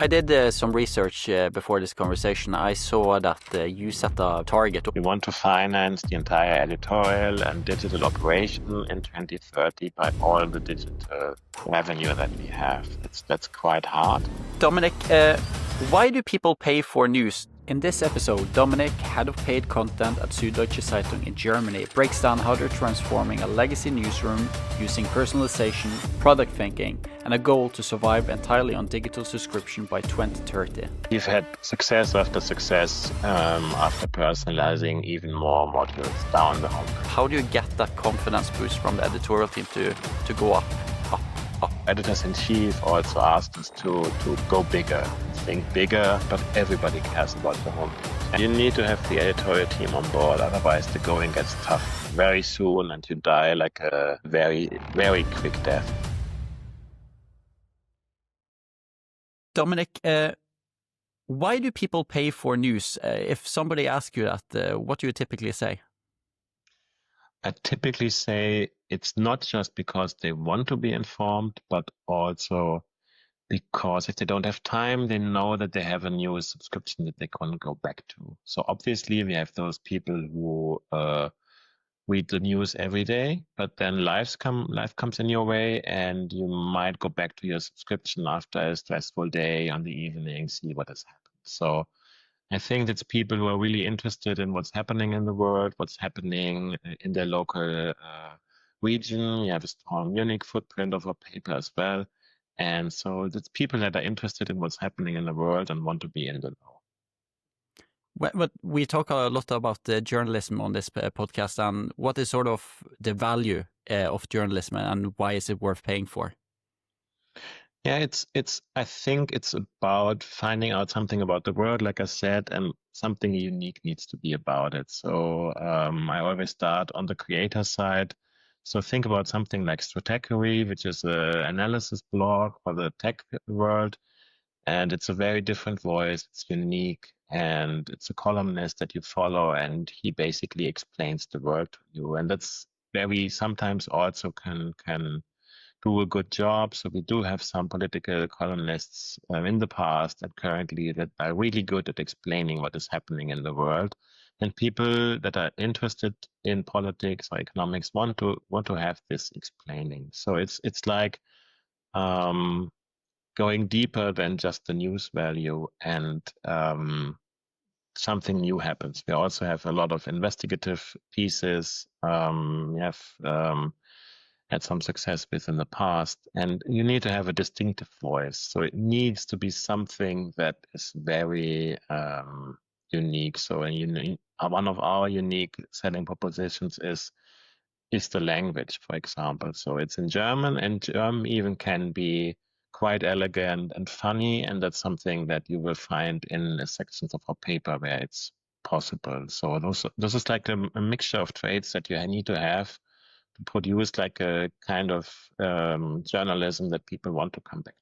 I did some research before this conversation. I saw that you set a target. We want to finance the entire editorial and digital operation in 2030 by all the digital revenue that we have. That's quite hard. Dominic, why do people pay for news? In this episode, Dominic, head of paid content at Süddeutsche Zeitung in Germany, breaks down how they're transforming a legacy newsroom using personalization, product thinking, and a goal to survive entirely on digital subscription by 2030. We've had success after success after personalizing even more modules down the home. How do you get that confidence boost from the editorial team to go up? Editors-in-chief also asked us to go bigger, think bigger, but everybody cares about the homepage. You need to have the editorial team on board, otherwise the going gets tough very soon and you die like a very, very quick death. Dominic, why do people pay for news? If somebody asks you that, what do you typically say? I typically say it's not just because they want to be informed, but also because if they don't have time, they know that they have a news subscription that they can go back to. So obviously we have those people who read the news every day, but then life comes in your way and you might go back to your subscription after a stressful day on the evening, see what has happened. So I think it's people who are really interested in what's happening in the world, what's happening in their local region. We have a strong Munich footprint of our paper as well. And so it's people that are interested in what's happening in the world and want to be in the know. But we talk a lot about the journalism on this podcast, and what is sort of the value of journalism and why is it worth paying for? Yeah, I think it's about finding out something about the world, like I said, and something unique needs to be about it. So I always start on the creator side. So think about something like Stratechery, which is an analysis blog for the tech world. And it's a very different voice. It's unique. And it's a columnist that you follow. And he basically explains the world to you. And that's where we sometimes also can do a good job. So we do have some political columnists in the past and currently that are really good at explaining what is happening in the world. And people that are interested in politics or economics want to have this explaining. So it's like going deeper than just the news value and something new happens. We also have a lot of investigative pieces. We have had some success with in the past, and you need to have a distinctive voice. So it needs to be something that is very unique. So one of our unique selling propositions is the language, for example. So it's in German, and German even can be quite elegant and funny, and that's something that you will find in the sections of our paper where it's possible. So this is like a mixture of traits that you need to have to produce like a kind of journalism that people want to come back to.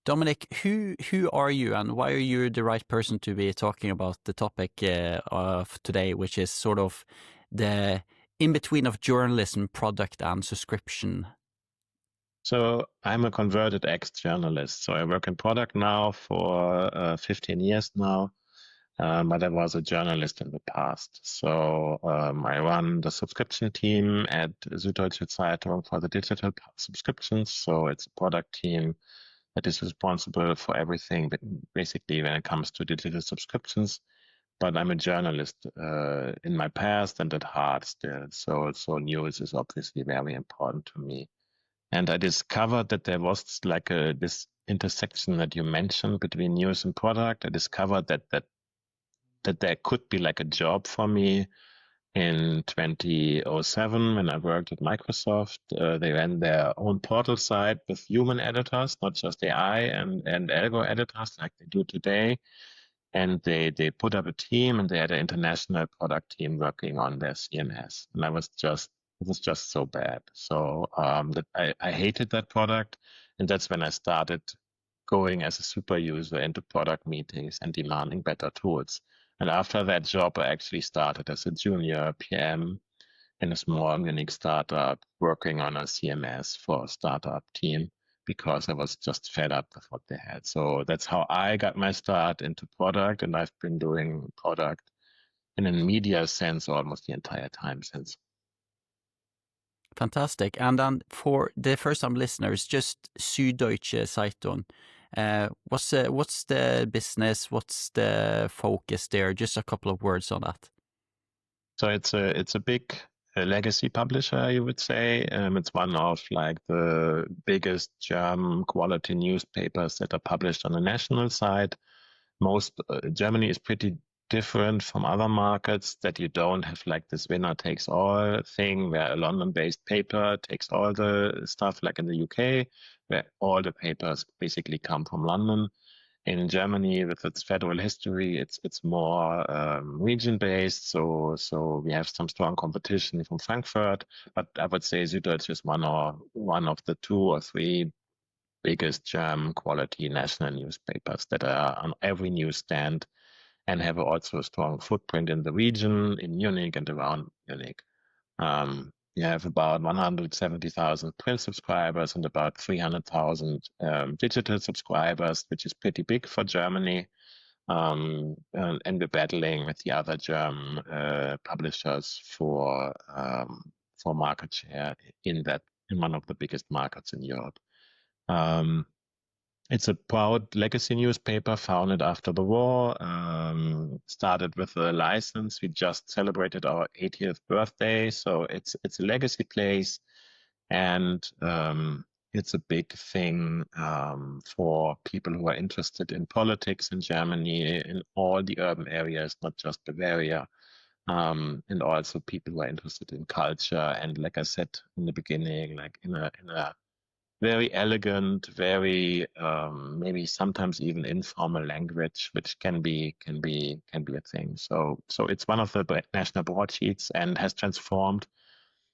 Dominic, who are you and why are you the right person to be talking about the topic of today, which is sort of the in-between of journalism, product and subscription? So I'm a converted ex-journalist. So I work in product now for 15 years now. But I was a journalist in the past. So I run the subscription team at Süddeutsche Zeitung for the digital subscriptions. So it's a product team that is responsible for everything, basically when it comes to digital subscriptions. But I'm a journalist in my past and at heart still. So news is obviously very important to me. And I discovered that there was like this intersection that you mentioned between news and product. I discovered that there could be like a job for me in 2007 when I worked at Microsoft. They ran their own portal site with human editors, not just AI and algo editors like they do today. And they put up a team and they had an international product team working on their CMS. And it was just so bad. So that I hated that product. And that's when I started going as a super user into product meetings and demanding better tools. And after that job, I actually started as a junior PM in a small unique startup working on a CMS for a startup team. because I was just fed up with what they had. So that's how I got my start into product, and I've been doing product in a media sense almost the entire time since. Fantastic. And then for the first-time listeners, just Süddeutsche Zeitung. What's the business? What's the focus there? Just a couple of words on that. So it's a big legacy publisher, you would say. It's one of like the biggest German quality newspapers that are published on the national side. Germany is pretty different from other markets, that you don't have like this winner takes all thing where a London-based paper takes all the stuff, like in the UK, where all the papers basically come from London. In Germany, with its federal history, it's more region-based. So we have some strong competition from Frankfurt, but I would say Süddeutsche is one of the 2 or 3 biggest German quality national newspapers that are on every newsstand and have also a strong footprint in the region, in Munich and around Munich. You have about 170,000 print subscribers and about 300,000 digital subscribers, which is pretty big for Germany. And we're battling with the other German publishers for market share in one of the biggest markets in Europe. It's a proud legacy newspaper founded after the war, started with a license. We just celebrated our 80th birthday, so it's a legacy place, and it's a big thing for people who are interested in politics in Germany, in all the urban areas, not just Bavaria, and also people who are interested in culture. And like I said in the beginning, like in a very elegant, very maybe sometimes even informal language, which can be a thing. So it's one of the national broadsheets and has transformed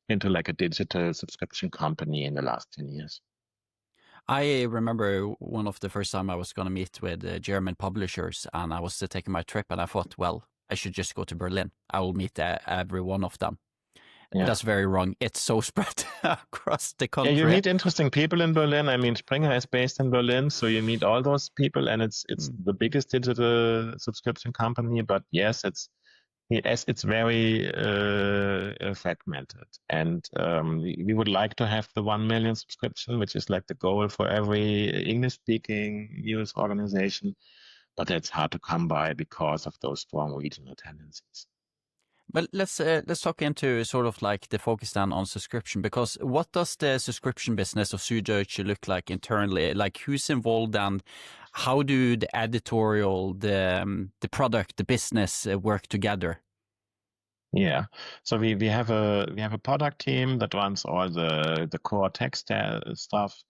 into like a digital subscription company in the last 10 years. I remember one of the first time I was going to meet with German publishers, and I was taking my trip, and I thought, well, I should just go to Berlin. I will meet every one of them. Yeah. That's very wrong. It's so spread across the country. Yeah, you meet interesting people in Berlin. I mean, Springer is based in Berlin, so you meet all those people, and it's the biggest digital subscription company. But yes, it's very fragmented, and we would like to have the 1 million subscription, which is like the goal for every English-speaking news organization. But it's hard to come by because of those strong regional tendencies. But let's talk into sort of like the focus then on subscription, because what does the subscription business of Süddeutsche look like internally? Like, who's involved, and how do the editorial, the product, the business work together? Yeah, so we have a product team that runs all the core tech stuff,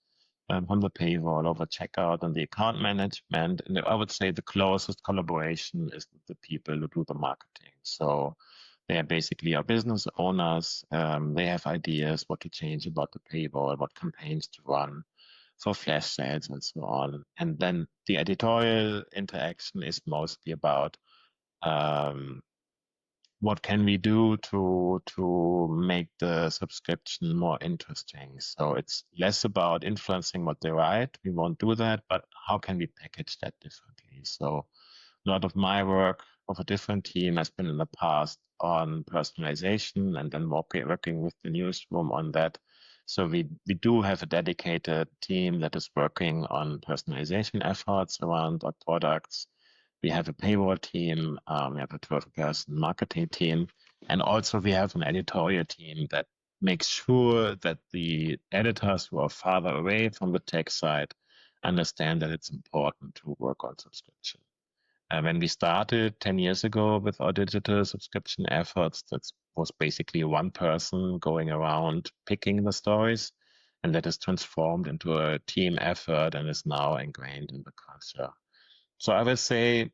from the paywall over checkout and the account management. And I would say the closest collaboration is with the people who do the marketing. So they are basically our business owners. They have ideas what to change about the paywall, what campaigns to run for flash sales and so on. And then the editorial interaction is mostly about what can we do to make the subscription more interesting. So it's less about influencing what they write. We won't do that, but how can we package that differently? So a lot of my work of a different team has been in the past on personalization, and then working with the newsroom on that. So we do have a dedicated team that is working on personalization efforts around our products. We have a paywall team, we have a 12-person marketing team, and also we have an editorial team that makes sure that the editors who are farther away from the tech side understand that it's important to work on subscription. When we started 10 years ago with our digital subscription efforts, that was basically one person going around picking the stories, and that is transformed into a team effort and is now ingrained in the culture. So I would say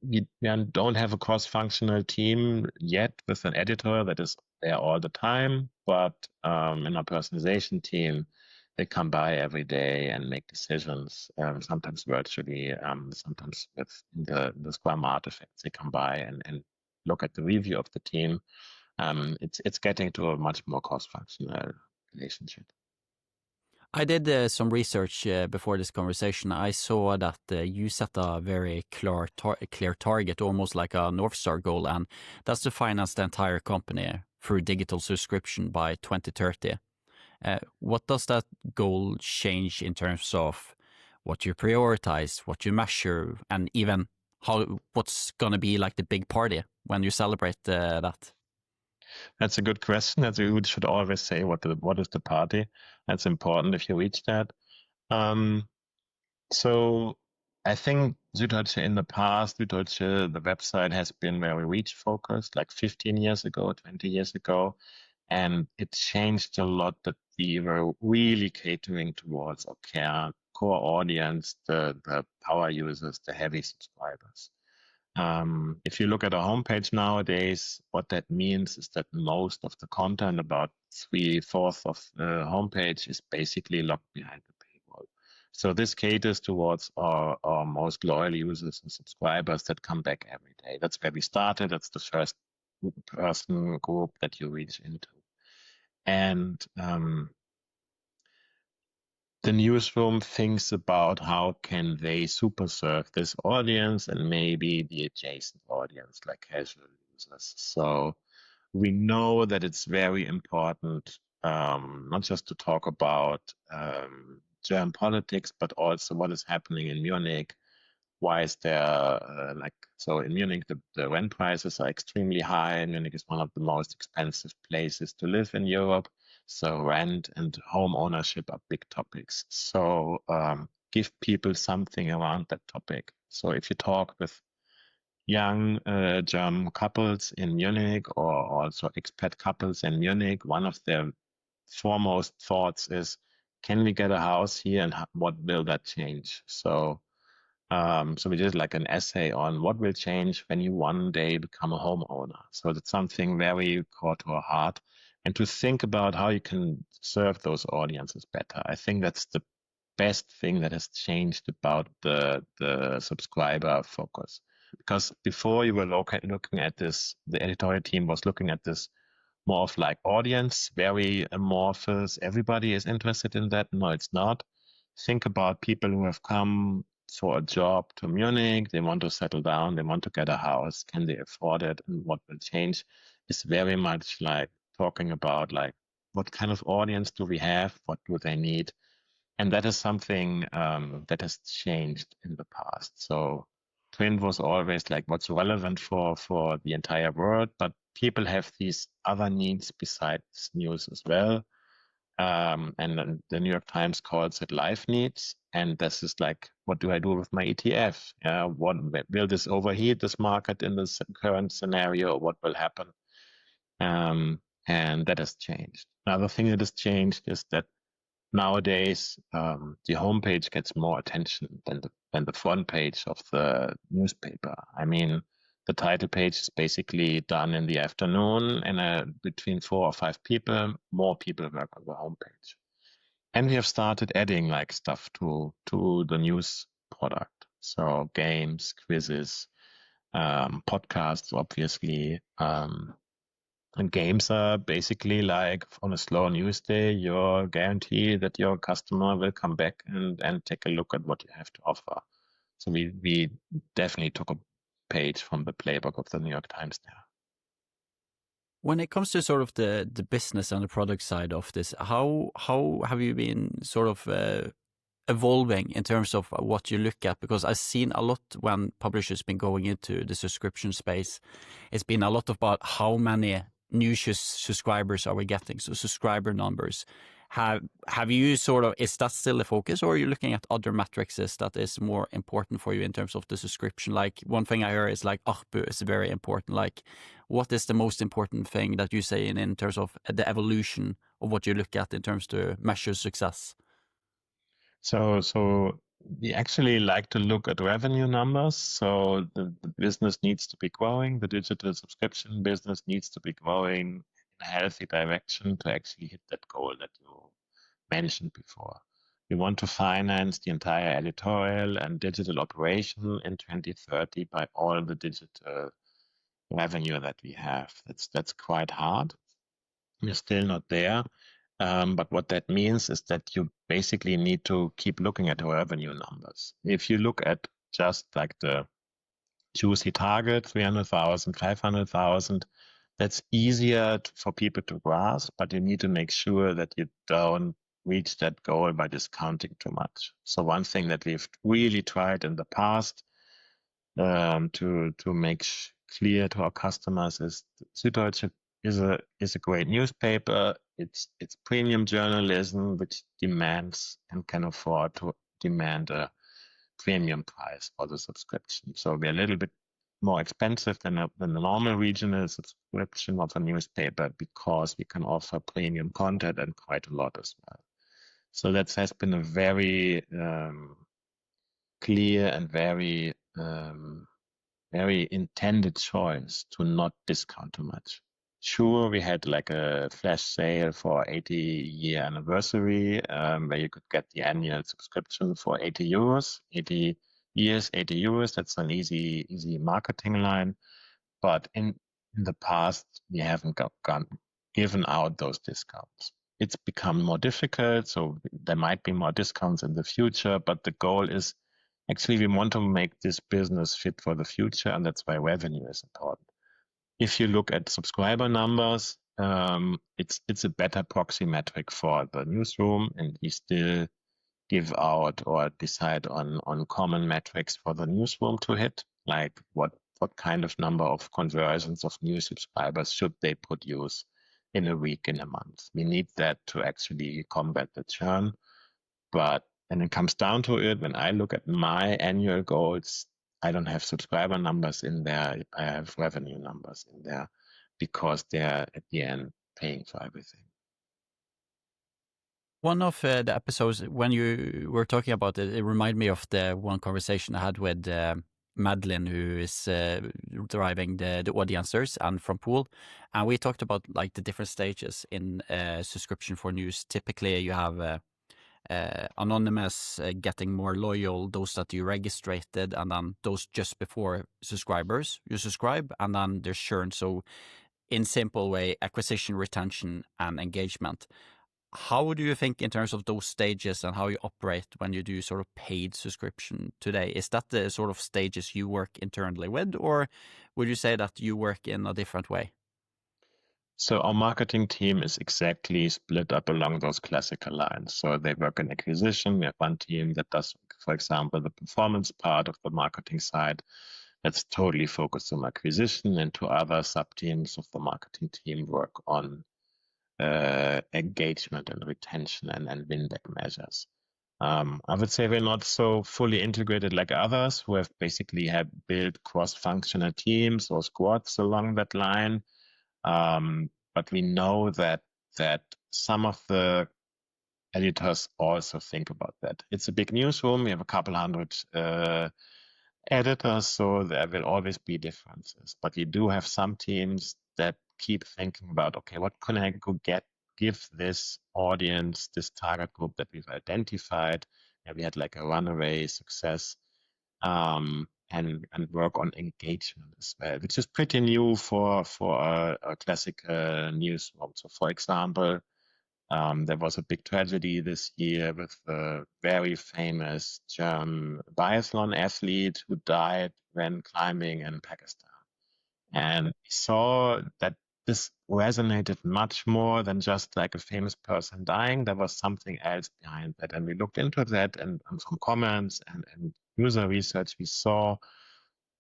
we don't have a cross-functional team yet with an editor that is there all the time, but in our personalization team, they come by every day and make decisions, sometimes virtually, sometimes with the Scrum artifacts. They come by and look at the review of the team. It's getting to a much more cross-functional relationship. I did some research before this conversation. I saw that you set a very clear target, almost like a North Star goal, and that's to finance the entire company through digital subscription by 2030. What does that goal change in terms of what you prioritize, what you measure, and even what's going to be like the big party when you celebrate that? That's a good question. You should always say what is the party. That's important if you reach that. So I think Süddeutsche in the past, Süddeutsche, the website has been very reach focused, like 15 years ago, 20 years ago. And it changed a lot that we were really catering towards our core audience, the power users, the heavy subscribers. If you look at our homepage nowadays, what that means is that most of the content, about 3/4 of the homepage, is basically locked behind the paywall. So this caters towards our most loyal users and subscribers that come back every day. That's where we started. That's the first person group that you reach into. And the newsroom thinks about how can they super serve this audience and maybe the adjacent audience like casual users. So we know that it's very important not just to talk about German politics, but also what is happening in Munich. Why is there so in Munich the rent prices are extremely high. Munich is one of the most expensive places to live in Europe. So rent and home ownership are big topics. So give people something around that topic. So if you talk with young German couples in Munich or also expat couples in Munich, one of their foremost thoughts is, can we get a house here and what will that change? So we did like an essay on what will change when you one day become a homeowner. So that's something very core to our heart. And to think about how you can serve those audiences better. I think that's the best thing that has changed about the subscriber focus. Because before you were looking at this, the editorial team was looking at this more of like audience, very amorphous. Everybody is interested in that. No, it's not. Think about people who have come for a job to Munich, they want to settle down, they want to get a house, can they afford it, and what will change is very much like talking about like what kind of audience do we have, what do they need, and that is something that has changed in the past. So print was always like what's relevant for the entire world, but people have these other needs besides news as well. And then the New York Times calls it life needs. And this is like, what do I do with my ETF? What will this overheat this market in this current scenario? Or what will happen? And that has changed. Another thing that has changed is that nowadays the homepage gets more attention than the front page of the newspaper. I mean, the title page is basically done in the afternoon, and between 4 or 5 people, more people work on the homepage. And we have started adding like stuff to the news product. So games, quizzes, podcasts, obviously. And games are basically like on a slow news day, you're guaranteed that your customer will come back and take a look at what you have to offer. So we definitely took a page from the playbook of the New York Times there. When it comes to sort of the business and the product side of this, how have you been sort of evolving in terms of what you look at? Because I've seen a lot when publishers been going into the subscription space, it's been a lot about how many new subscribers are we getting, so subscriber numbers. Have you sort of, is that still the focus, or are you looking at other metrics that is more important for you in terms of the subscription? Like one thing I hear is like ARPU is very important. Like what is the most important thing that you say in terms of the evolution of what you look at in terms to measure success? So we actually like to look at revenue numbers. So the business needs to be growing. The digital subscription business needs to be growing in a healthy direction to actually hit that goal that you mentioned before. We want to finance the entire editorial and digital operation in 2030 by all the digital revenue that we have. That's quite hard. We're still not there. But what that means is that you basically need to keep looking at the revenue numbers. If you look at just like the juicy target, 300,000, 500,000, that's easier for people to grasp, but you need to make sure that you don't reach that goal by discounting too much. So one thing that we've really tried in the past to make clear to our customers is Süddeutsche is a great newspaper. It's premium journalism which demands and can afford to demand a premium price for the subscription. So we're a little bit more expensive than the normal regional subscription of a newspaper because we can offer premium content and quite a lot as well. So that has been a very clear and very intended choice to not discount too much. Sure, we had like a flash sale for 80-year anniversary, where you could get the annual subscription for 80 euros, 80 years, 80 euros. That's an easy marketing line. But in the past, we haven't given out those discounts. It's become more difficult, so there might be more discounts in the future, but the goal is actually we want to make this business fit for the future, and that's why revenue is important. If you look at subscriber numbers, it's a better proxy metric for the newsroom, and we still give out or decide on common metrics for the newsroom to hit, like what kind of number of conversions of new subscribers should they produce in a week, in a month. We need that to actually combat the churn. But when it comes down to it, when I look at my annual goals, I don't have subscriber numbers in there. I have revenue numbers in there because they're at the end paying for everything. One of the episodes when you were talking about it, it reminded me of the one conversation I had with Madeline, who is driving the audiences and from Pool, and we talked about like the different stages in subscription for news. Typically, you have anonymous, getting more loyal, those that you registered, and then those just before subscribers you subscribe, and then there's churn. So in simple way, acquisition, retention, and engagement. How do you think in terms of those stages and how you operate when you do sort of paid subscription today? Is that the sort of stages you work internally with, or would you say that you work in a different way? So our marketing team is exactly split up along those classical lines. So they work in acquisition. We have one team that does, for example, the performance part of the marketing side. That's totally focused on acquisition, and two other sub-teams of the marketing team work on engagement and retention and win-back measures. I would say we're not so fully integrated like others who have basically built cross-functional teams or squads along that line. But we know that some of the editors also think about that. It's a big newsroom. We have a couple hundred editors, so there will always be differences. But we do have some teams that keep thinking about, okay, what can I give this audience, this target group that we've identified? And we had like a runaway success, and work on engagement as well, which is pretty new for a classic newsroom. So, for example, there was a big tragedy this year with a very famous German biathlon athlete who died when climbing in Pakistan. And we saw that this resonated much more than just like a famous person dying. There was something else behind that. And we looked into that, and from comments and user research, we saw,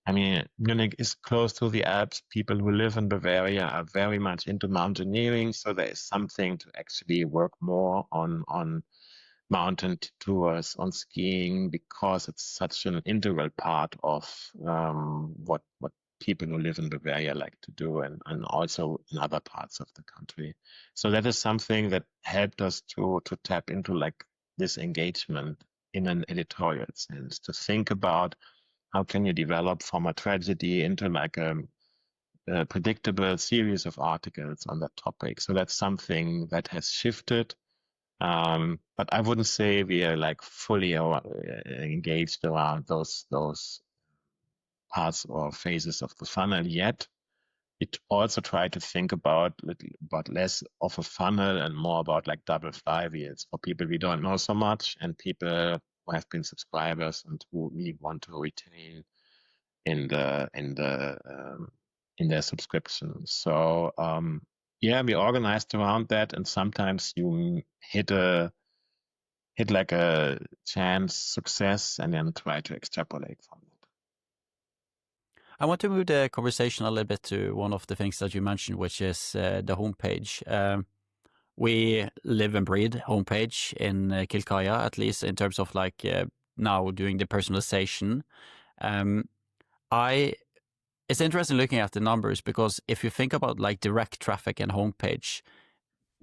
I mean, Munich is close to the Alps. People who live in Bavaria are very much into mountaineering. So there is something to actually work more on mountain tours, on skiing, because it's such an integral part of what people who live in Bavaria like to do, and also in other parts of the country. So that is something that helped us to tap into like this engagement in an editorial sense, to think about how can you develop from a tragedy into like a predictable series of articles on that topic. So that's something that has shifted. But I wouldn't say we are like fully engaged around those parts or phases of the funnel yet, also try to think about less of a funnel and more about like double flywheels for people we don't know so much and people who have been subscribers and who we want to retain in their subscription. So yeah, we organized around that, and sometimes you hit like a chance success and then try to extrapolate from it. I want to move the conversation a little bit to one of the things that you mentioned, which is the homepage. We live and breathe homepage in Kilkaya, at least in terms of like now doing the personalization. It's interesting looking at the numbers, because if you think about like direct traffic and homepage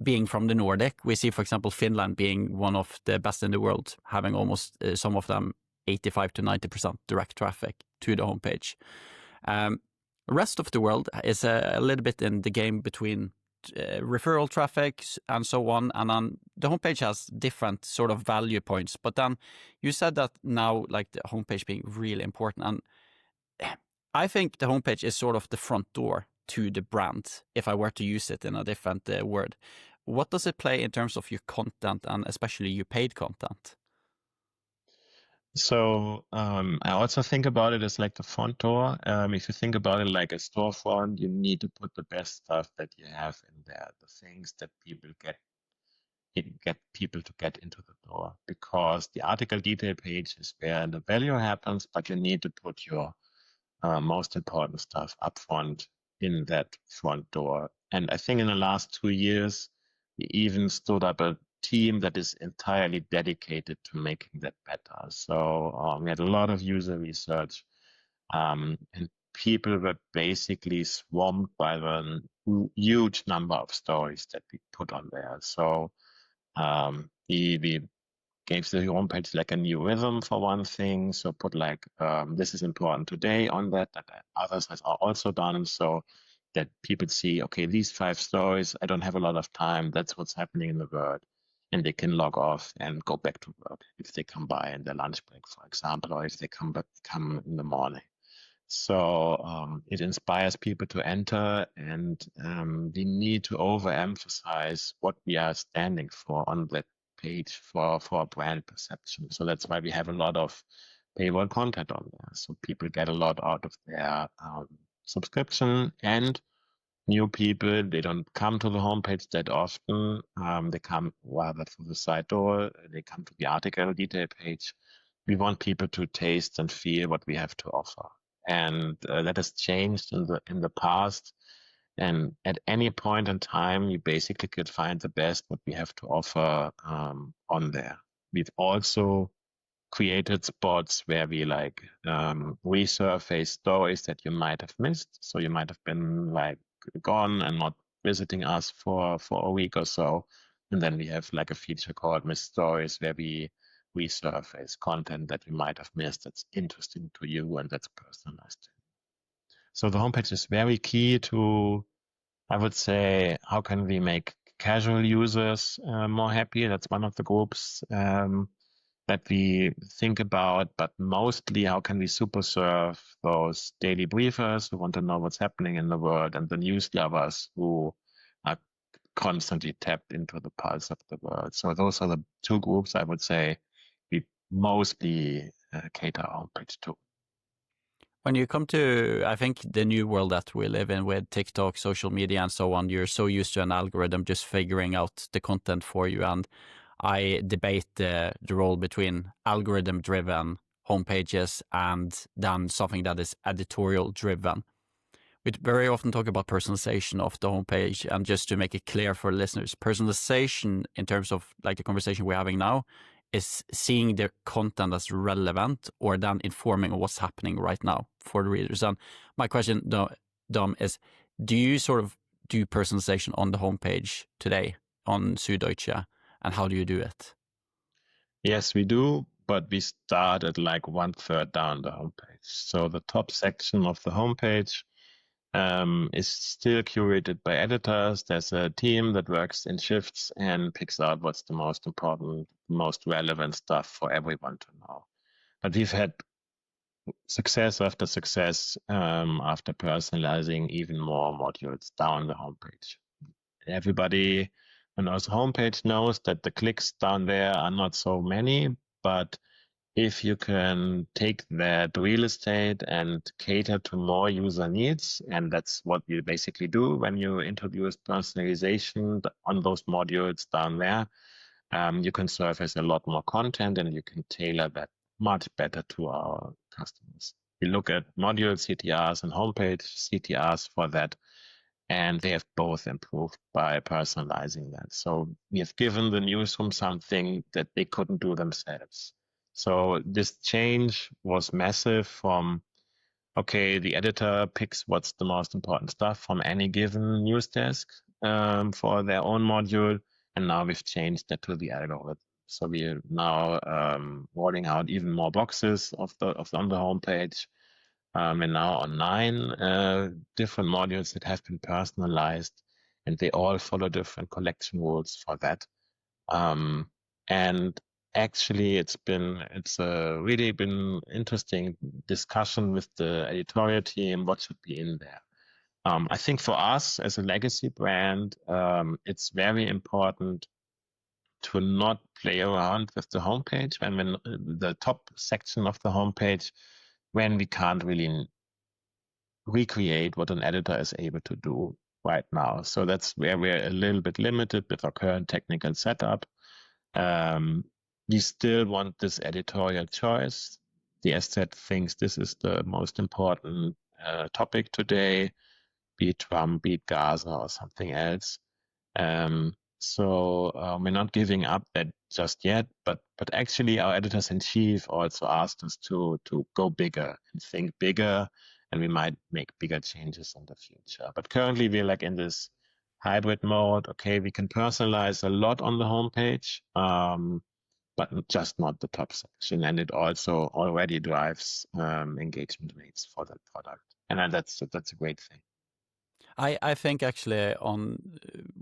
being from the Nordic, we see, for example, Finland being one of the best in the world, having almost some of them 85 to 90% direct traffic to the homepage. Rest of the world is a little bit in the game between referral traffic and so on, and then the homepage has different sort of value points. But then you said that now, like the homepage being really important, and I think the homepage is sort of the front door to the brand, if I were to use it in a different word. What does it play in terms of your content, and especially your paid content? So I also think about it as like the front door. If you think about it like a storefront, you need to put the best stuff that you have in there, the things that people get people to get into the door, because the article detail page is where the value happens, but you need to put your most important stuff up front in that front door. And I think in the last 2 years, we even stood up a team that is entirely dedicated to making that better. So we had a lot of user research, and people were basically swamped by the huge number of stories that we put on there. So we gave the homepage like a new rhythm for one thing. So put like, this is important today on that others has also done, so that people see, okay, these 5 stories, I don't have a lot of time. That's what's happening in the world. And they can log off and go back to work if they come by in their lunch break, for example, or if they come in the morning. So it inspires people to enter, and we need to overemphasize what we are standing for on that page for brand perception. So that's why we have a lot of paywall content on there. So people get a lot out of their subscription, and new people, they don't come to the homepage that often. They come rather through the side door. They come to the article detail page. We want people to taste and feel what we have to offer. And that has changed in the past. And at any point in time, you basically could find the best what we have to offer on there. We've also created spots where we like resurface stories that you might have missed. So you might have been like gone and not visiting us for a week or so. And then we have like a feature called Missed Stories, where we resurface content that you might have missed that's interesting to you and that's personalized. So the homepage is very key to, I would say, how can we make casual users more happy? That's one of the groups that we think about, but mostly how can we super serve those daily briefers who want to know what's happening in the world, and the news lovers who are constantly tapped into the pulse of the world. So those are the 2 groups I would say we mostly cater our homepage to. When you come to, I think, the new world that we live in with TikTok, social media, and so on, you're so used to an algorithm just figuring out the content for you. And I debate the role between algorithm-driven homepages and then something that is editorial-driven. We very often talk about personalization of the homepage, and just to make it clear for listeners, personalization in terms of like the conversation we're having now is seeing the content as relevant, or then informing what's happening right now for the readers. And my question, Dom, is do you sort of do personalization on the homepage today on Süddeutsche, and how do you do it? Yes, we do, but we start at like 1/3 down the homepage. So the top section of the homepage is still curated by editors. There's a team that works in shifts and picks out what's the most important, most relevant stuff for everyone to know. But we've had success after success after personalizing even more modules down the homepage. Everybody on our homepage knows that the clicks down there are not so many, but if you can take that real estate and cater to more user needs, and that's what you basically do when you introduce personalization on those modules down there, you can surface a lot more content and you can tailor that much better to our customers. We look at module CTRs and homepage CTRs for that, and they have both improved by personalizing that. So we have given the newsroom something that they couldn't do themselves. So this change was massive from, okay, the editor picks what's the most important stuff from any given news desk for their own module. And now we've changed that to the algorithm. So we're now rolling out even more boxes on the homepage. And now on 9 different modules that have been personalized, and they all follow different collection rules for that. And actually, it's really been interesting discussion with the editorial team. What should be in there? I think for us as a legacy brand, it's very important to not play around with the homepage when the top section of the homepage, when we can't really recreate what an editor is able to do right now. So that's where we're a little bit limited with our current technical setup. We still want this editorial choice. The SZ thinks this is the most important topic today, be it Trump, be it Gaza, or something else. So we're not giving up that just yet, but actually our editors-in-chief also asked us to go bigger and think bigger, and we might make bigger changes in the future. But currently we're like in this hybrid mode. Okay, we can personalize a lot on the homepage, but just not the top section, and it also already drives engagement rates for that product, and that's a great thing. I think actually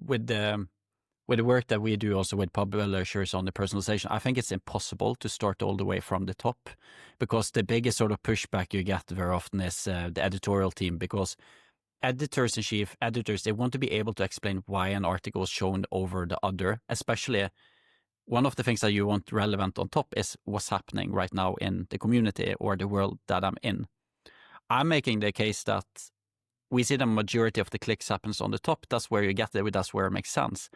with the work that we do also with publishers on the personalization, I think it's impossible to start all the way from the top, because the biggest sort of pushback you get very often is the editorial team, because editors-in-chief, they want to be able to explain why an article is shown over the other, especially one of the things that you want relevant on top is what's happening right now in the community or the world that I'm in. I'm making the case that we see the majority of the clicks happens on the top. That's where you get it. That's where it makes sense.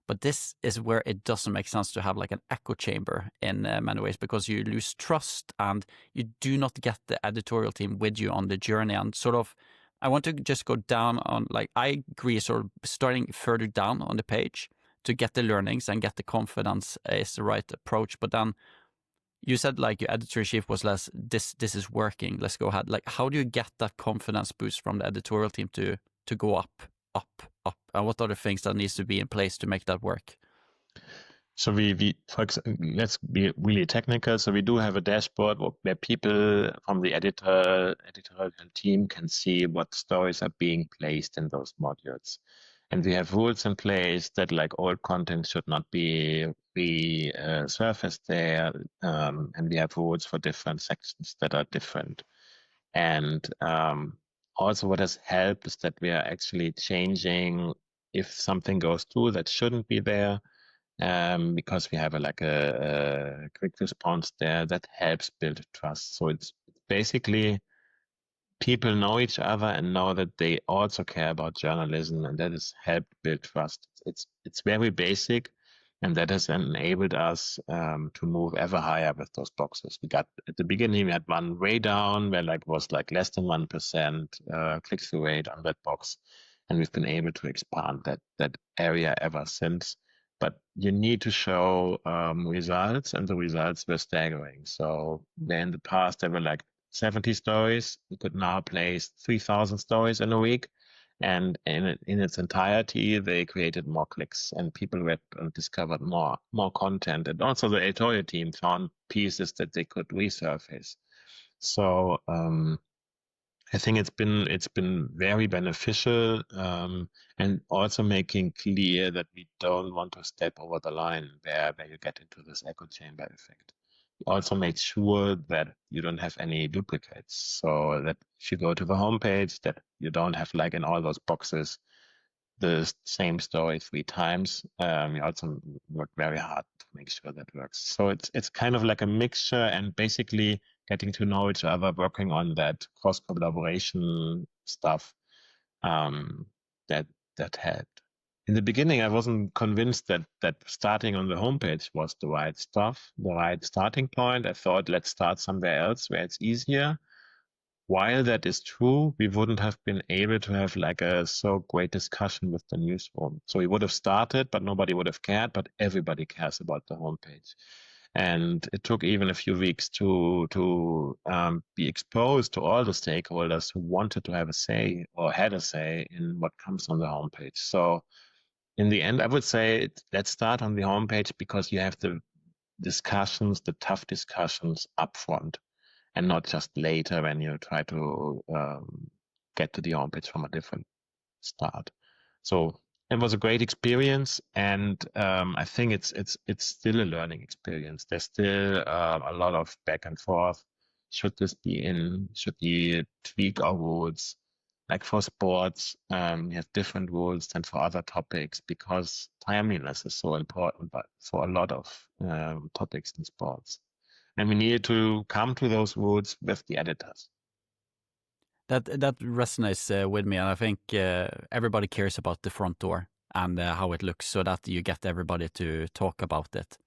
But this is where it doesn't make sense to have like an echo chamber in many ways, because you lose trust and you do not get the editorial team with you on the journey. And sort of, I want to just go down on, like, I agree, sort of starting further down on the page to get the learnings and get the confidence is the right approach. But then you said like your editor-in-chief was less, this is working, let's go ahead. Like, how do you get that confidence boost from the editorial team to go up? And what are the things that needs to be in place to make that work? So let's be really technical. So we do have a dashboard where people from the editorial team can see what stories are being placed in those modules. And we have rules in place that like old content should not be surfaced there. And we have rules for different sections that are different. And also what has helped is that we are actually changing if something goes through that shouldn't be there, because we have a quick response there that helps build trust. So it's basically people know each other and know that they also care about journalism, and that has helped build trust. It's very basic, and that has enabled us to move ever higher with those boxes. We got at the beginning we had one way down where was less than 1% click-through rate on that box, and we've been able to expand that area ever since. But you need to show results, and the results were staggering. So where in the past there were 70 stories, we could now place 3,000 stories in a week. And in its entirety, they created more clicks, and people read and discovered more content. And also the editorial team found pieces that they could resurface. So I think it's been very beneficial, and also making clear that we don't want to step over the line where you get into this echo chamber effect. also made sure that you don't have any duplicates. So that if you go to the homepage, that you don't have like in all those boxes the same story 3 times. We also work very hard to make sure that works. So it's kind of like a mixture and basically getting to know each other, working on that cross collaboration stuff that that helped. In the beginning, I wasn't convinced that starting on the homepage was the right stuff, the right starting point. I thought, let's start somewhere else where it's easier. While that is true, we wouldn't have been able to have like a so great discussion with the newsroom. So we would have started, but nobody would have cared, but everybody cares about the homepage. And it took even a few weeks to be exposed to all the stakeholders who wanted to have a say or had a say in what comes on the homepage. So in the end, I would say let's start on the homepage because you have the discussions, the tough discussions upfront and not just later when you try to get to the homepage from a different start. So it was a great experience, and I think it's still a learning experience. There's still a lot of back and forth. Should this be in? Should we tweak our rules? Like for sports, we have different rules than for other topics because timeliness is so important, but for a lot of topics in sports. And we needed to come to those rules with the editors. That resonates with me, and I think everybody cares about the front door and how it looks, so that you get everybody to talk about it.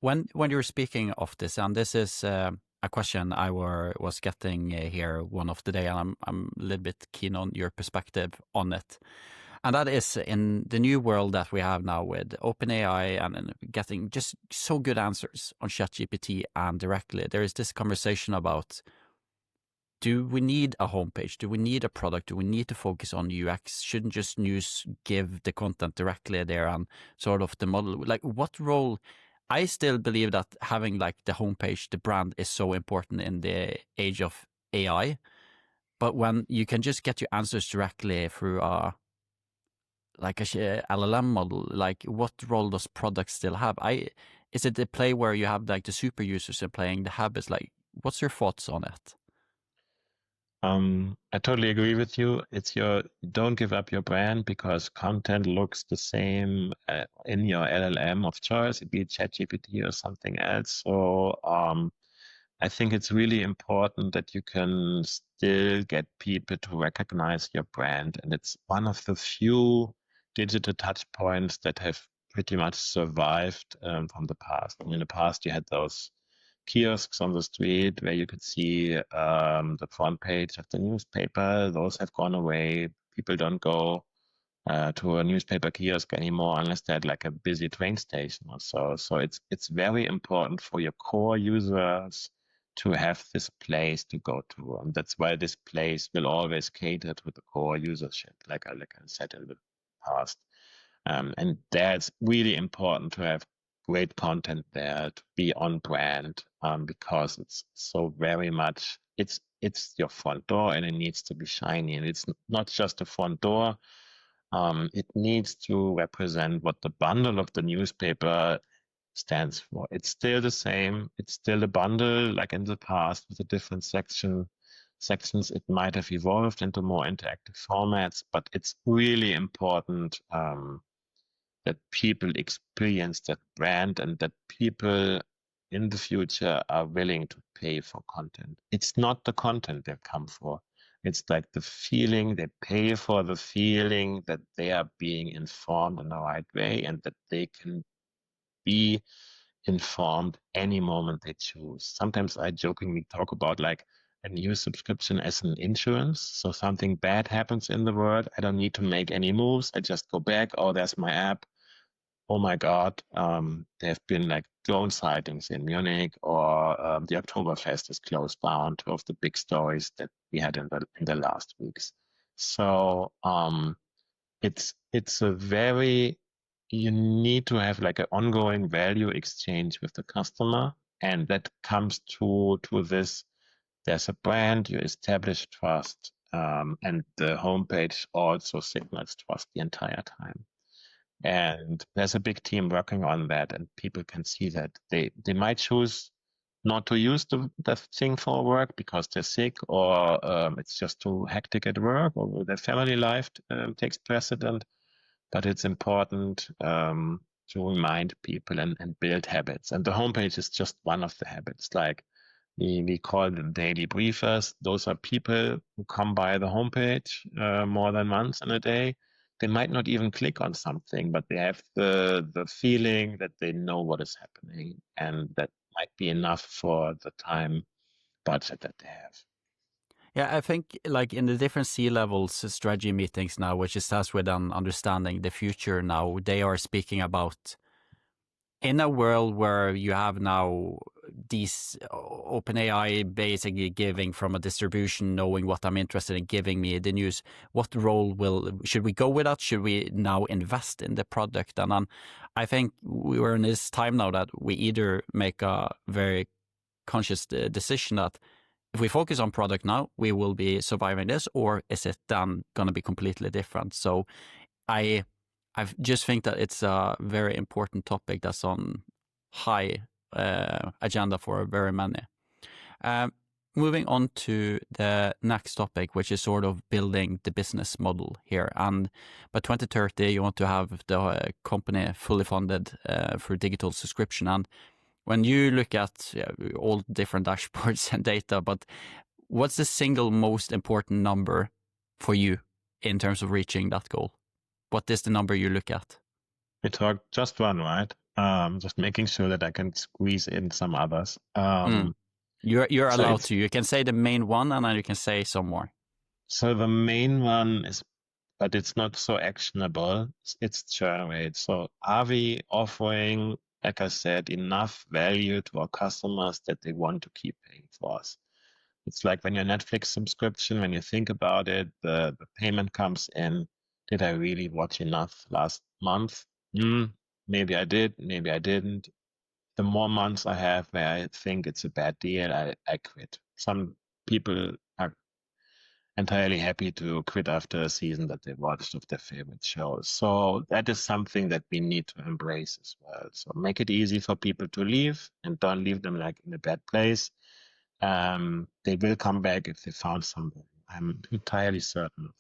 When you're speaking of this, and this is a question I was getting here one of the day, and I'm a little bit keen on your perspective on it. And that is in the new world that we have now with OpenAI and getting just so good answers on ChatGPT and directly. There is this conversation about, do we need a homepage? Do we need a product? Do we need to focus on UX? Shouldn't just news give the content directly there and sort of the model? Like what role? I still believe that having like the homepage, the brand is so important in the age of AI. But when you can just get your answers directly through like a LLM model, like what role does product still have? Is it a play where you have like the super users and playing the habits? Like, what's your thoughts on it? I totally agree with you. Don't give up your brand because content looks the same in your LLM of choice, be it ChatGPT or something else. So I think it's really important that you can still get people to recognize your brand. And it's one of the few digital touch points that have pretty much survived from the past. In the past, you had those kiosks on the street where you could see the front page of the newspaper. Those have gone away. People don't go to a newspaper kiosk anymore unless they're at like a busy train station or so. So it's very important for your core users to have this place to go to. And that's why this place will always cater to the core usership, like I said in the past. And that's really important to have great content there, to be on brand, because it's so very much, it's your front door and it needs to be shiny. And it's not just a front door. It needs to represent what the bundle of the newspaper stands for. It's still the same. It's still a bundle like in the past with a different sections. It might have evolved into more interactive formats, but it's really important that people experience that brand and that people in the future are willing to pay for content. It's not the content they come for. It's like the feeling, they pay for the feeling that they are being informed in the right way and that they can be informed any moment they choose. Sometimes I jokingly talk about like a news subscription as an insurance. So something bad happens in the world. I don't need to make any moves. I just go back. Oh, there's my app. Oh my God, there have been like drone sightings in Munich, or the Oktoberfest is closed down. Two of the big stories that we had in the last weeks. So it's a very, you need to have like an ongoing value exchange with the customer, and that comes to this. There's a brand, you establish trust, and the homepage also signals trust the entire time. And there's a big team working on that, and people can see that they might choose not to use the thing for work because they're sick, or it's just too hectic at work, or their family life takes precedent. But it's important to remind people and build habits. And the homepage is just one of the habits. Like we call them daily briefers. Those are people who come by the homepage more than once in a day. They might not even click on something, but they have the feeling that they know what is happening, and that might be enough for the time budget that they have. Yeah, I think like in the different C-levels strategy meetings now, which is tasked with understanding the future now, they are speaking about in a world where you have now these OpenAI basically giving from a distribution, knowing what I'm interested in, giving me the news, what role should we go with that? Should we now invest in the product? And I think we're in this time now that we either make a very conscious decision that if we focus on product now, we will be surviving this, or is it then going to be completely different? So I just think that it's a very important topic that's on high agenda for very many. Moving on to the next topic, which is sort of building the business model here. And by 2030, you want to have the company fully funded for digital subscription. And when you look at all different dashboards and data, but what's the single most important number for you in terms of reaching that goal? What is the number you look at? We talked just one, right? Just making sure that I can squeeze in some others. You're allowed to. You can say the main one, and then you can say some more. So the main one is, but it's not so actionable. It's churn rate. So are we offering, like I said, enough value to our customers that they want to keep paying for us? It's like when your Netflix subscription, when you think about it, the payment comes in. Did I really watch enough last month? Maybe I did, maybe I didn't. The more months I have where I think it's a bad deal, I quit. Some people are entirely happy to quit after a season that they watched of their favorite shows. So that is something that we need to embrace as well. So make it easy for people to leave, and don't leave them like in a bad place. They will come back if they found something. I'm entirely certain of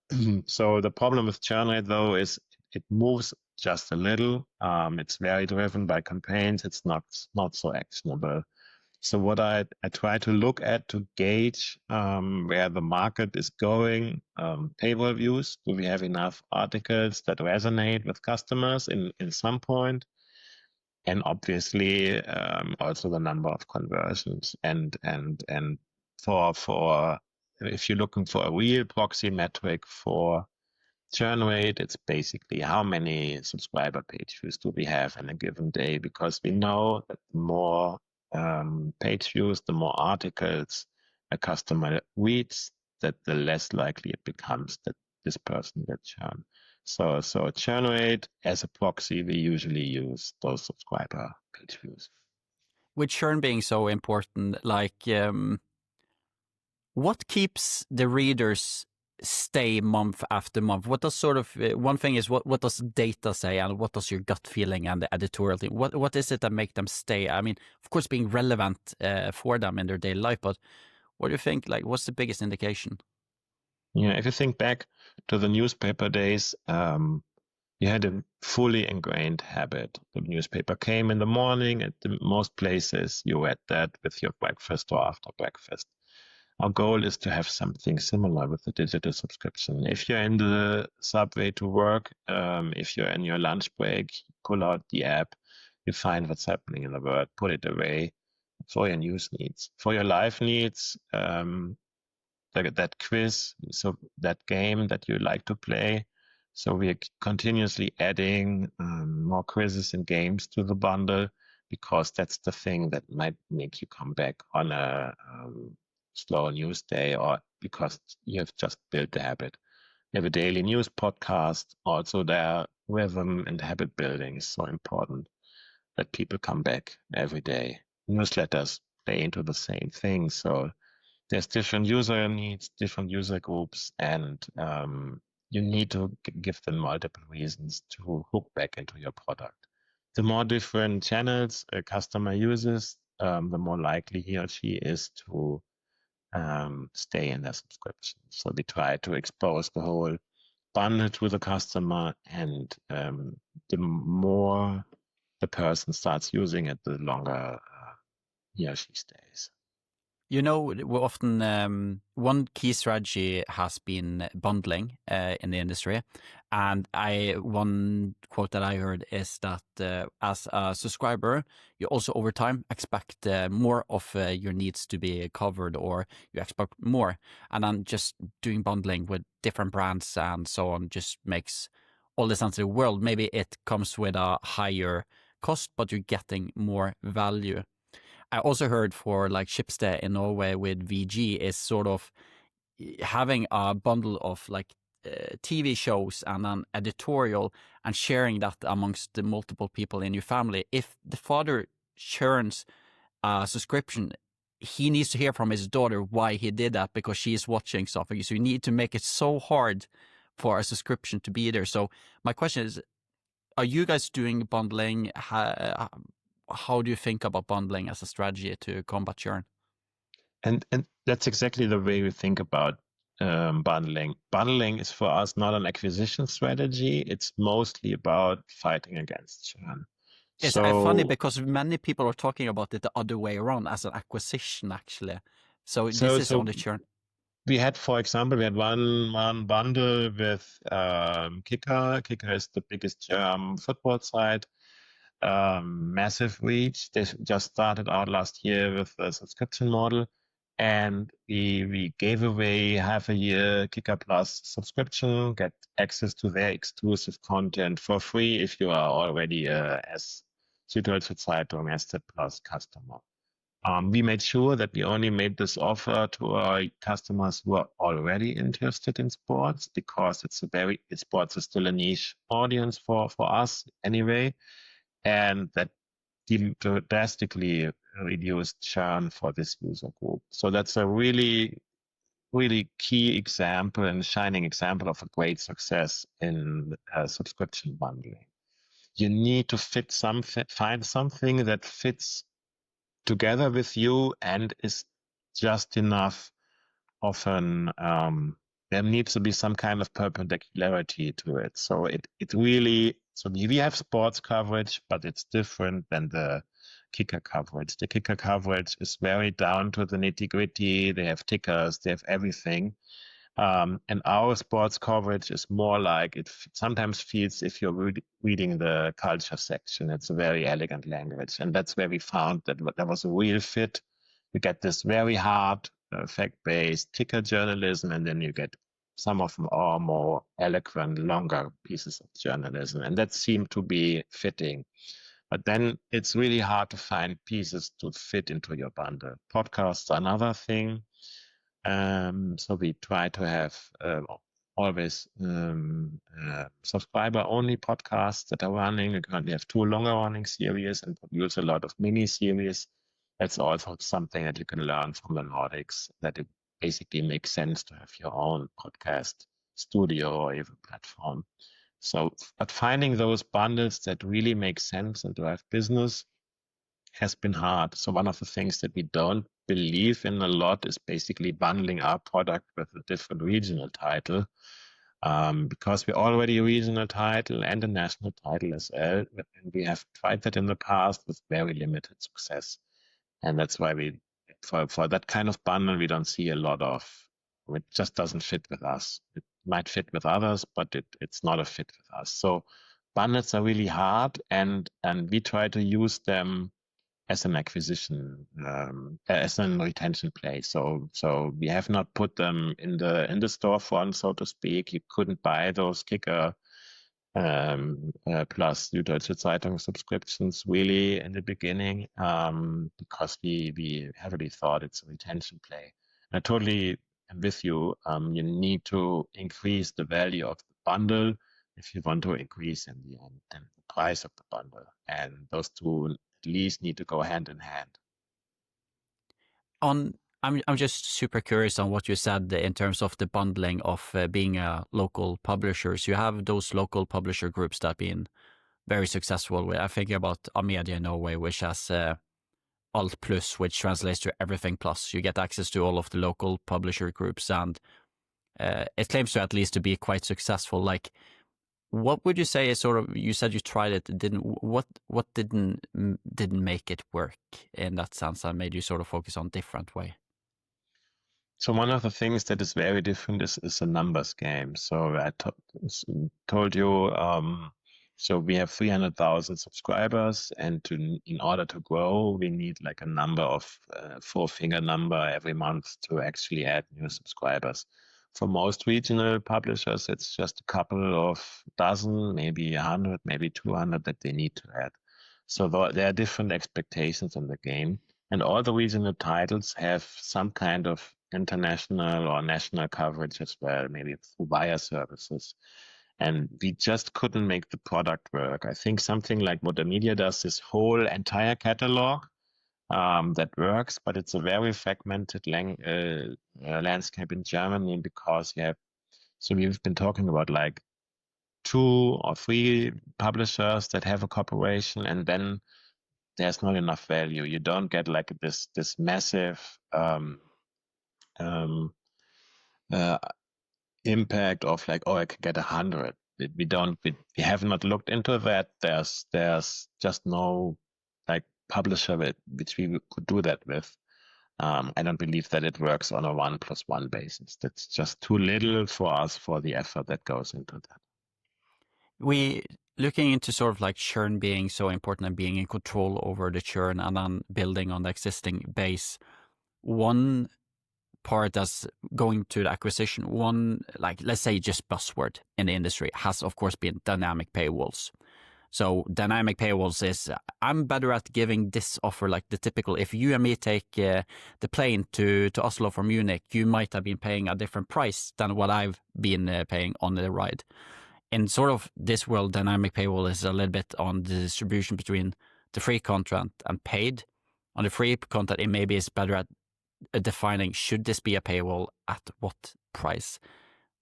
that. So the problem with churn rate though is it moves just a little. It's very driven by campaigns. It's not so actionable. So what I try to look at to gauge where the market is going, paywall views. Do we have enough articles that resonate with customers in some point? And obviously also the number of conversions. And for if you're looking for a real proxy metric for churn rate, it's basically how many subscriber page views do we have in a given day, because we know that the more page views, the more articles a customer reads, that the less likely it becomes that this person will churn. So churn rate as a proxy, we usually use those subscriber page views. With churn being so important, like what keeps the readers stay month after month? What does sort of one thing is what does data say, and what does your gut feeling and the editorial thing? What is it that make them stay? I mean, of course, being relevant for them in their daily life, but what do you think? Like, what's the biggest indication? Yeah, if you think back to the newspaper days, you had a fully ingrained habit. The newspaper came in the morning. At most places, you read that with your breakfast or after breakfast. Our goal is to have something similar with the digital subscription. If you're in the subway to work, if you're in your lunch break, pull out the app, you find what's happening in the world, put it away for your news needs. For your life needs, that quiz, so that game that you like to play. So we're continuously adding more quizzes and games to the bundle, because that's the thing that might make you come back on a slow news day, or because you have just built the habit. You have a daily news podcast. Also, their rhythm and habit building is so important that people come back every day. Newsletters play into the same thing. So there's different user needs, different user groups, and you need to give them multiple reasons to hook back into your product. The more different channels a customer uses, the more likely he or she is to stay in their subscription. So we try to expose the whole bundle to the customer, and the more the person starts using it, the longer he or she stays. You know, we often one key strategy has been bundling in the industry, and one quote that I heard is that as a subscriber, you also over time expect more of your needs to be covered, or you expect more, and then just doing bundling with different brands and so on just makes all the sense in the world. Maybe it comes with a higher cost, but you're getting more value. I also heard for like Schibsted in Norway with VG is sort of having a bundle of like TV shows and an editorial and sharing that amongst the multiple people in your family. If the father churns a subscription, he needs to hear from his daughter why he did that because she is watching something. So you need to make it so hard for a subscription to be there. So my question is, are you guys doing bundling? How do you think about bundling as a strategy to combat churn? And that's exactly the way we think about bundling. Bundling is for us not an acquisition strategy. It's mostly about fighting against churn. It's funny because many people are talking about it the other way around as an acquisition, actually. So this is on the churn. We had, for example, one bundle with Kicker. Kicker is the biggest German football site. Massive reach. They just started out last year with a subscription model, and we gave away half a year Kicker Plus subscription, get access to their exclusive content for free if you are already as Süddeutsche Zeitung SZ Plus customer. We made sure that we only made this offer to our customers who are already interested in sports, because sports is still a niche audience for us anyway, and that drastically reduced churn for this user group. So that's a really, really key example and shining example of a great success in subscription bundling. You need to find something that fits together with you and is just enough often. There needs to be some kind of perpendicularity to it. So we have sports coverage, but it's different than the Kicker coverage. The Kicker coverage is very down to the nitty gritty. They have tickers, they have everything. And our sports coverage is more like it sometimes feels if you're reading the culture section. It's a very elegant language. And that's where we found that there was a real fit. You get this very hard, fact-based ticker journalism, and then you get some of them are more eloquent, longer pieces of journalism. And that seemed to be fitting. But then it's really hard to find pieces to fit into your bundle. Podcasts are another thing. So we try to have always subscriber-only podcasts that are running. We currently have 2 longer-running series and produce a lot of mini-series. That's also something that you can learn from the Nordics, that it basically makes sense to have your own podcast studio or even platform. So, but finding those bundles that really make sense and drive business has been hard. So one of the things that we don't believe in a lot is basically bundling our product with a different regional title, because we're already a regional title and a national title as well. And we have tried that in the past with very limited success. And that's why for that kind of bundle, we don't see a lot of, it just doesn't fit with us. It might fit with others, but it's not a fit with us. So bundles are really hard, and we try to use them as an acquisition, as an retention play. So we have not put them in the storefront, so to speak. You couldn't buy those Kicker plus Süddeutsche Zeitung subscriptions really in the beginning, because we heavily thought it's a retention play. And I totally am with you. You need to increase the value of the bundle if you want to increase in the end the price of the bundle, and those two at least need to go hand in hand. I'm just super curious on what you said in terms of the bundling of being a local publishers. You have those local publisher groups that have been very successful. I think about Amedia in Norway, which has Alt Plus, which translates to Everything Plus. You get access to all of the local publisher groups, and it claims to at least to be quite successful. Like, what would you say is sort of, you said you tried it, what didn't make it work in that sense and made you sort of focus on different way? So one of the things that is very different is a numbers game. So I told you, so we have 300,000 subscribers, and in order to grow, we need like a number of four-finger number every month to actually add new subscribers. For most regional publishers, it's just a couple of dozen, maybe 100, maybe 200 that they need to add. So there are different expectations in the game. And all the regional titles have some kind of international or national coverage as well, maybe through wire services. And we just couldn't make the product work. I think something like what the media does, this whole entire catalog, that works, but it's a very fragmented landscape in Germany, because so we've been talking about like 2 or 3 publishers that have a cooperation, and then there's not enough value. You don't get like this massive impact of like, oh, I could get 100. We have not looked into that. There's just no like publisher which we could do that with. I don't believe that it works on a 1+1 basis. That's just too little for us for the effort that goes into that. Looking into sort of like churn being so important and being in control over the churn and then building on the existing base, one part that's going to the acquisition, one, like, let's say just buzzword in the industry has of course been dynamic paywalls. So dynamic paywalls is, I'm better at giving this offer, like the typical, if you and me take the plane to Oslo from Munich, you might have been paying a different price than what I've been paying on the ride. In sort of this world, dynamic paywall is a little bit on the distribution between the free content and paid. On the free content, it maybe is better at defining, should this be a paywall, at what price?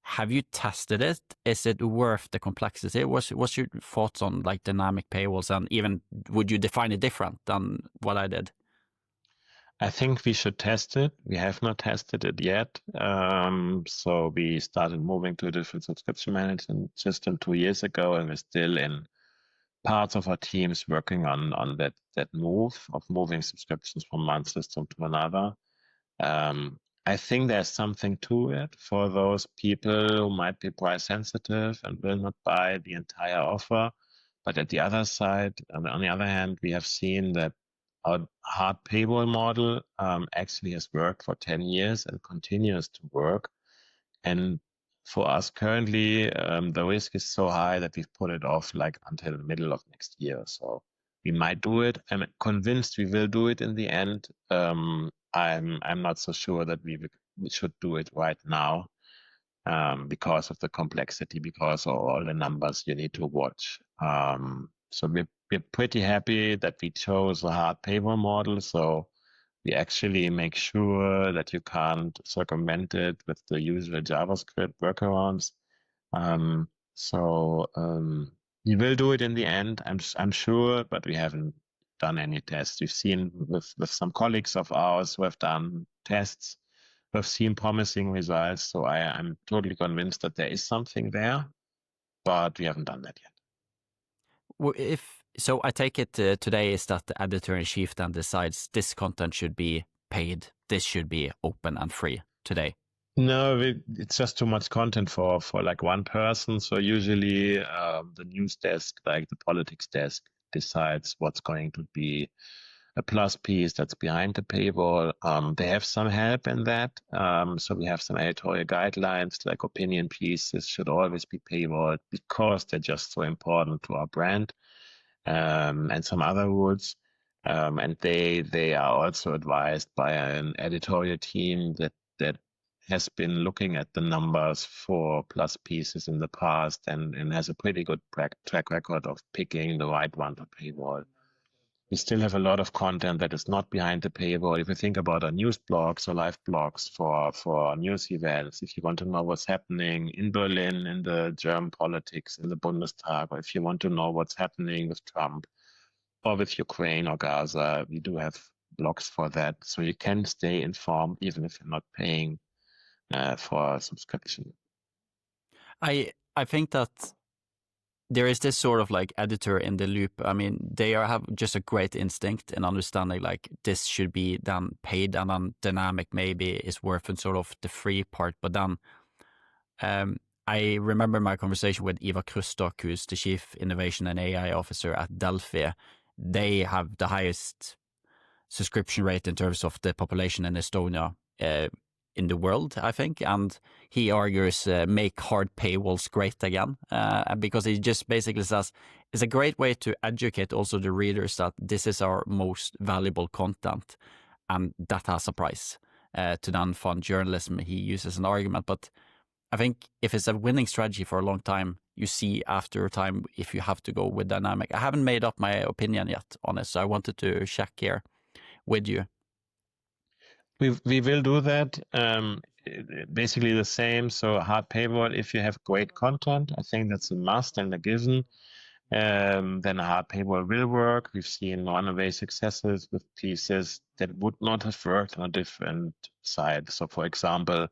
Have you tested it? Is it worth the complexity? What's your thoughts on like dynamic paywalls, and even would you define it different than what I did? I think we should test it. We have not tested it yet. So we started moving to a different subscription management system 2 years ago, and we're still in parts of our teams working on that move of moving subscriptions from one system to another. I think there's something to it for those people who might be price sensitive and will not buy the entire offer. But at the other side, on the other hand, we have seen that our hard paywall model actually has worked for 10 years and continues to work. And for us currently, the risk is so high that we've put it off like until the middle of next year. So we might do it. I'm convinced we will do it in the end. I'm not so sure that we should do it right now, because of the complexity, because of all the numbers you need to watch. So we're pretty happy that we chose a hard paywall model. So we actually make sure that you can't circumvent it with the usual JavaScript workarounds. We will do it in the end, I'm sure, but we haven't done any tests. We've seen with some colleagues of ours who have done tests, we've seen promising results. So I'm totally convinced that there is something there, but we haven't done that yet. Well, so I take it today is that the editor-in-chief then decides this content should be paid, this should be open and free today. No, it's just too much content for like one person. So usually the news desk, like the politics desk, decides what's going to be a plus piece that's behind the paywall. They have some help in that. So we have some editorial guidelines, like opinion pieces should always be paywalled because they're just so important to our brand, and some other rules. And they are also advised by an editorial team that has been looking at the numbers for plus pieces in the past and has a pretty good track record of picking the right one to paywall. We still have a lot of content that is not behind the paywall. If you think about our news blogs or live blogs for news events, if you want to know what's happening in Berlin, in the German politics, in the Bundestag, or if you want to know what's happening with Trump or with Ukraine or Gaza, we do have blocks for that, so you can stay informed even if you're not paying for a subscription. I think that there is this sort of like editor in the loop. I mean, they have just a great instinct in understanding like this should be then paid, and then dynamic maybe is worth in sort of the free part. But then I remember my conversation with Eva Krustok, who's the Chief Innovation and AI Officer at Delphi. They have the highest subscription rate in terms of the population in Estonia in the world, I think, and he argues make hard paywalls great again, because he just basically says it's a great way to educate also the readers that this is our most valuable content, and that has a price to then fund journalism. He uses an argument, but I think if it's a winning strategy for a long time, you see after a time if you have to go with dynamic. I haven't made up my opinion yet on it, so I wanted to check here with you. We will do that. Basically the same. So hard paywall, if you have great content, I think that's a must and a given. Then a hard paywall will work. We've seen runaway successes with pieces that would not have worked on a different side. So for example,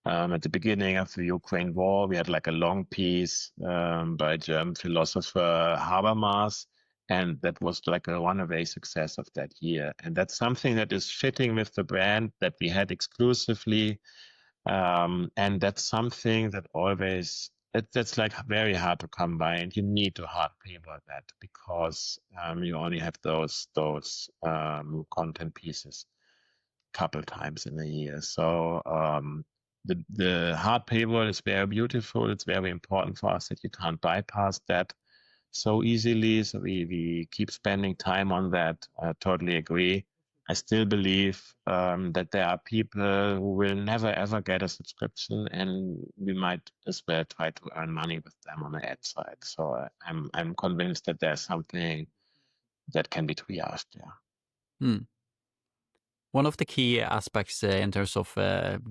at the beginning of the Ukraine war, we had like a long piece by German philosopher Habermas, and that was like a runaway success of that year. And that's something that is fitting with the brand that we had exclusively. And that's something that always, that's like very hard to come by, and you need to hard paywall that because you only have those content pieces a couple times in a year. So the hard paywall is very beautiful. It's very important for us that you can't bypass that so easily. So we keep spending time on that. I totally agree. I still believe that there are people who will never ever get a subscription, and we might as well try to earn money with them on the ad side. So I'm convinced that there's something that can be triaged. Yeah. One of the key aspects in terms of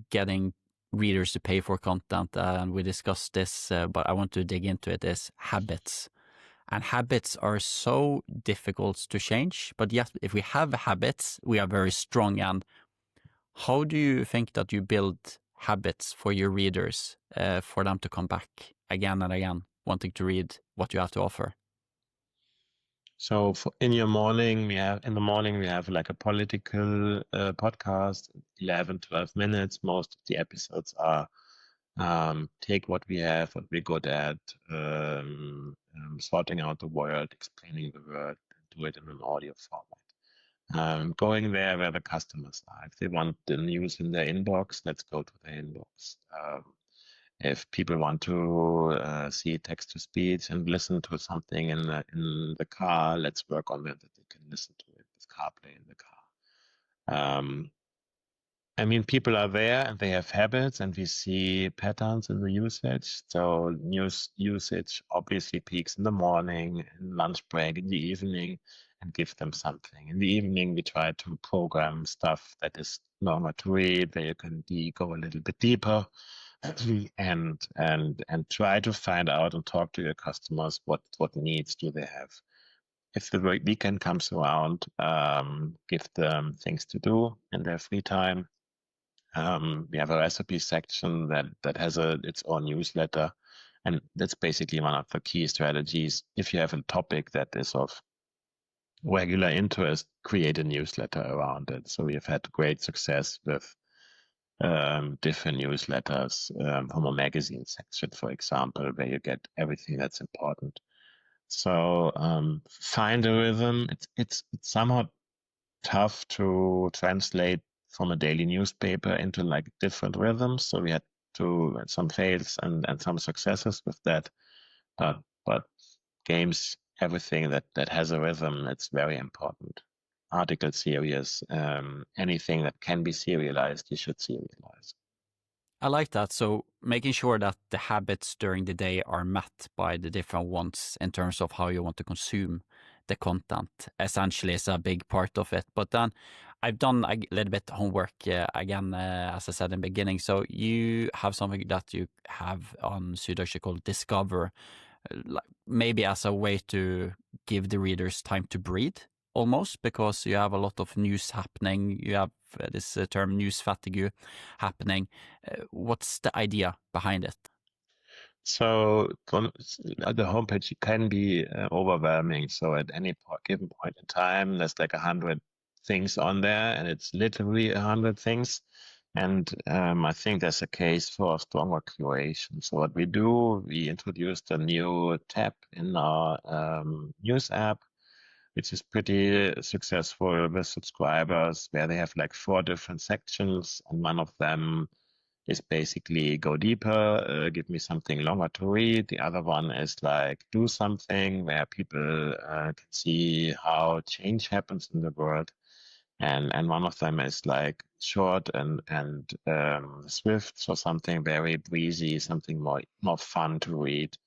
getting readers to pay for content, and we discussed this, but I want to dig into it, is habits. And habits are so difficult to change, but yet if we have habits, we are very strong. And how do you think that you build habits for your readers, for them to come back again and again, wanting to read what you have to offer? So in the morning, we have like a political podcast, 11, 12 minutes. Most of the episodes are take what we have, what we're good at, sorting out the world, explaining the world, do it in an audio format. Going there where the customers are. If they want the news in their inbox, let's go to their inbox. If people want to see text to speech and listen to something in the car, let's work on that they can listen to it with CarPlay in the car. I mean, people are there and they have habits, and we see patterns in the usage. So news usage obviously peaks in the morning, in lunch break, in the evening, and give them something. In the evening, we try to program stuff that is longer to read, where you can go a little bit deeper, and try to find out and talk to your customers what needs do they have. If the weekend comes around, give them things to do in their free time. We have a recipe section that has its own newsletter, and that's basically one of the key strategies. If you have a topic that is of regular interest, create a newsletter around it. So we have had great success with different newsletters from a magazine section, for example, where you get everything that's important. So find a rhythm. It's somehow tough to translate from a daily newspaper into like different rhythms. So we had some fails and some successes with that. But games, everything that has a rhythm, it's very important. Article series, anything that can be serialized, you should serialize. I like that. So making sure that the habits during the day are met by the different ones in terms of how you want to consume the content essentially is a big part of it. But then I've done a little bit homework again, as I said in the beginning. So you have something that you have on Süddeutsche called Discover, maybe as a way to give the readers time to breathe almost, because you have a lot of news happening. You have this term news fatigue happening. What's the idea behind it? So the homepage can be overwhelming. So at any given point in time, there's like 100 things on there, and it's literally 100 things. And I think there's a case for a stronger curation. So what we do, we introduced a new tab in our news app, which is pretty successful with subscribers, where they have like 4 different sections, and one of them is basically go deeper, give me something longer to read. The other one is like do something, where people can see how change happens in the world. And one of them is like short and swift, so something very breezy, something more fun to read.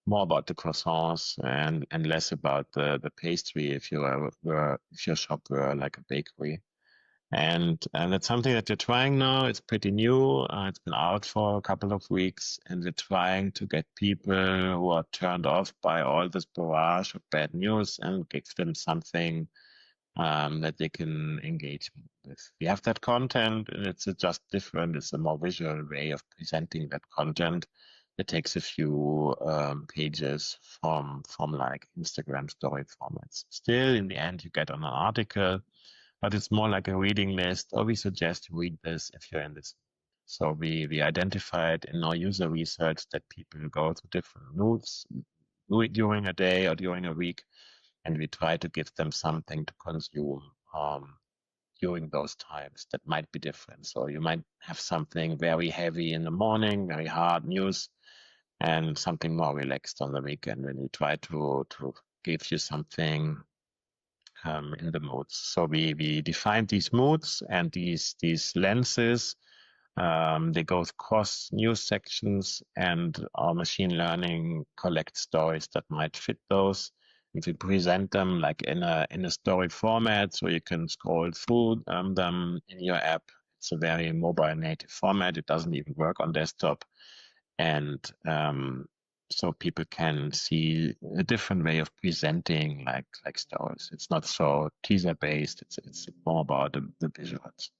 More about the croissants and less about the pastry if if your shop were like a bakery. And that's something that we're trying now. It's pretty new. It's been out for a couple of weeks, and we're trying to get people who are turned off by all this barrage of bad news and give them something that they can engage with. We have that content, and it's just different. It's a more visual way of presenting that content. It takes a few pages from like Instagram story formats. Still, in the end, you get on an article, but it's more like a reading list, or we suggest you read this if you're in this. So we identified in our user research that people go through different moods during a day or during a week, and we try to give them something to consume during those times that might be different. So you might have something very heavy in the morning, very hard news, and something more relaxed on the weekend when we try to give you something in the moods. So we defined these moods and these lenses. They go across news sections, and our machine learning collects stories that might fit those. If we present them like in a story format, so you can scroll through them in your app. It's a very mobile native format. It doesn't even work on desktop. And so people can see a different way of presenting like stories. It's not so teaser based. It's more about the visuals.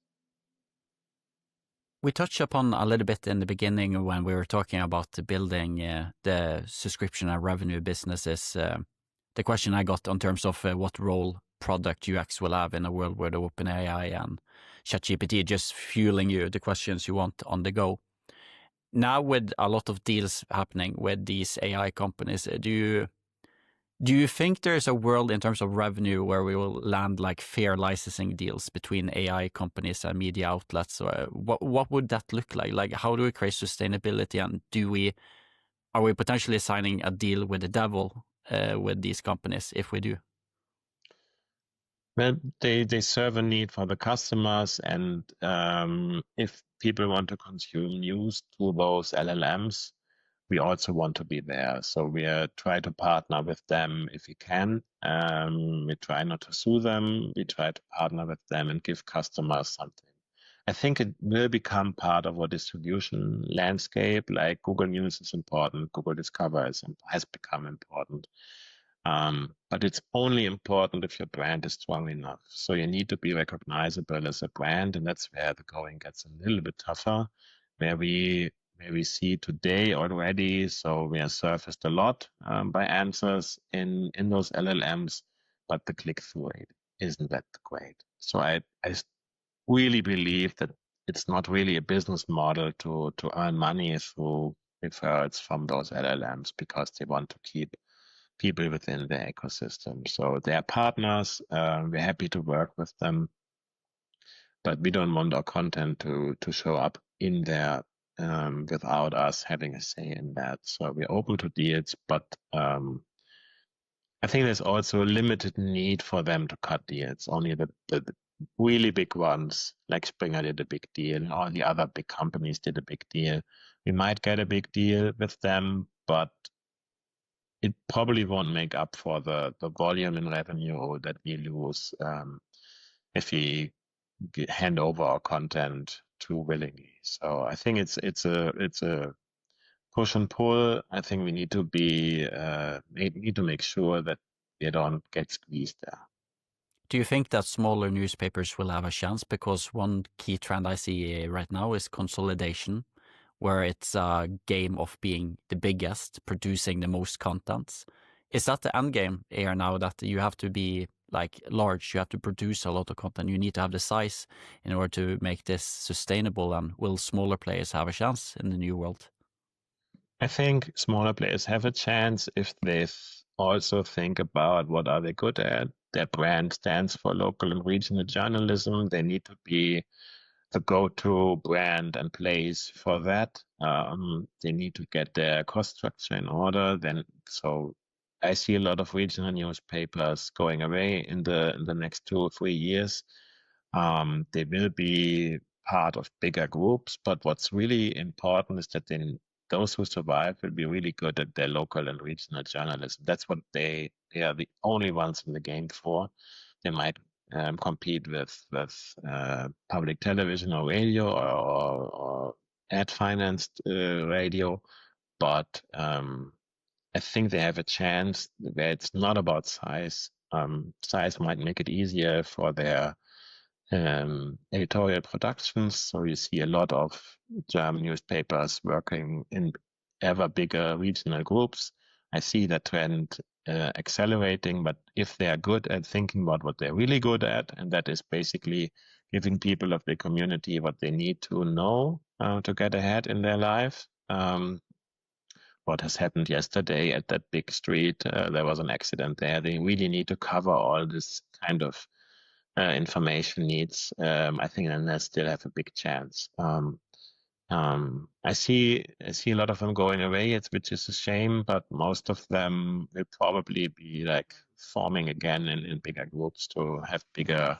We touched upon a little bit in the beginning when we were talking about building the subscription and revenue businesses. The question I got in terms of what role product UX will have in a world where the OpenAI and ChatGPT just fueling you the questions you want on the go. Now, with a lot of deals happening with these AI companies, do you think there's a world in terms of revenue where we will land like fair licensing deals between AI companies and media outlets? Or what would that look like? Like, how do we create sustainability, and are we potentially signing a deal with the devil with these companies if we do? Well, they serve a need for the customers, and if people want to consume news through those LLMs, we also want to be there. So we try to partner with them if we can. We try not to sue them. We try to partner with them and give customers something. I think it will become part of our distribution landscape. Like Google News is important, Google Discover has become important. But it's only important if your brand is strong enough. So you need to be recognizable as a brand, and that's where the going gets a little bit tougher, where we see today already. So we are surfaced a lot by answers in those LLMs, but the click-through rate isn't that great. So I really believe that it's not really a business model to earn money through referrals from those LLMs, because they want to keep people within their ecosystem. So they are partners. We're happy to work with them, but we don't want our content to show up in there without us having a say in that. So we're open to deals, but I think there's also a limited need for them to cut deals. Only the really big ones, like Springer did a big deal, all the other big companies did a big deal. We might get a big deal with them, but it probably won't make up for the volume in revenue that we lose if we hand over our content too willingly. So I think it's a push and pull. I think we need to make sure that we don't get squeezed there. Do you think that smaller newspapers will have a chance? Because one key trend I see right now is consolidation, where it's a game of being the biggest, producing the most contents. Is that the end game here now, that you have to be like large, you have to produce a lot of content, you need to have the size in order to make this sustainable? And will smaller players have a chance in the new world? I think smaller players have a chance if they also think about what are they good at. Their brand stands for local and regional journalism. They need to be the go-to brand and place for that. They need to get their cost structure in order. So I see a lot of regional newspapers going away in the next 2 or 3 years. They will be part of bigger groups, but what's really important is that those who survive will be really good at their local and regional journalism. That's what they are the only ones in the game for. They might compete with public television or radio or ad financed radio, but I think they have a chance where it's not about size. Size might make it easier for their editorial productions. So you see a lot of German newspapers working in ever bigger regional groups. I see that trend accelerating, but if they are good at thinking about what they're really good at, and that is basically giving people of the community what they need to know to get ahead in their life. What has happened yesterday at that big street, there was an accident there. They really need to cover all this kind of information needs. I think then they still have a big chance. I see a lot of them going away, which is a shame, but most of them will probably be like forming again in bigger groups to have bigger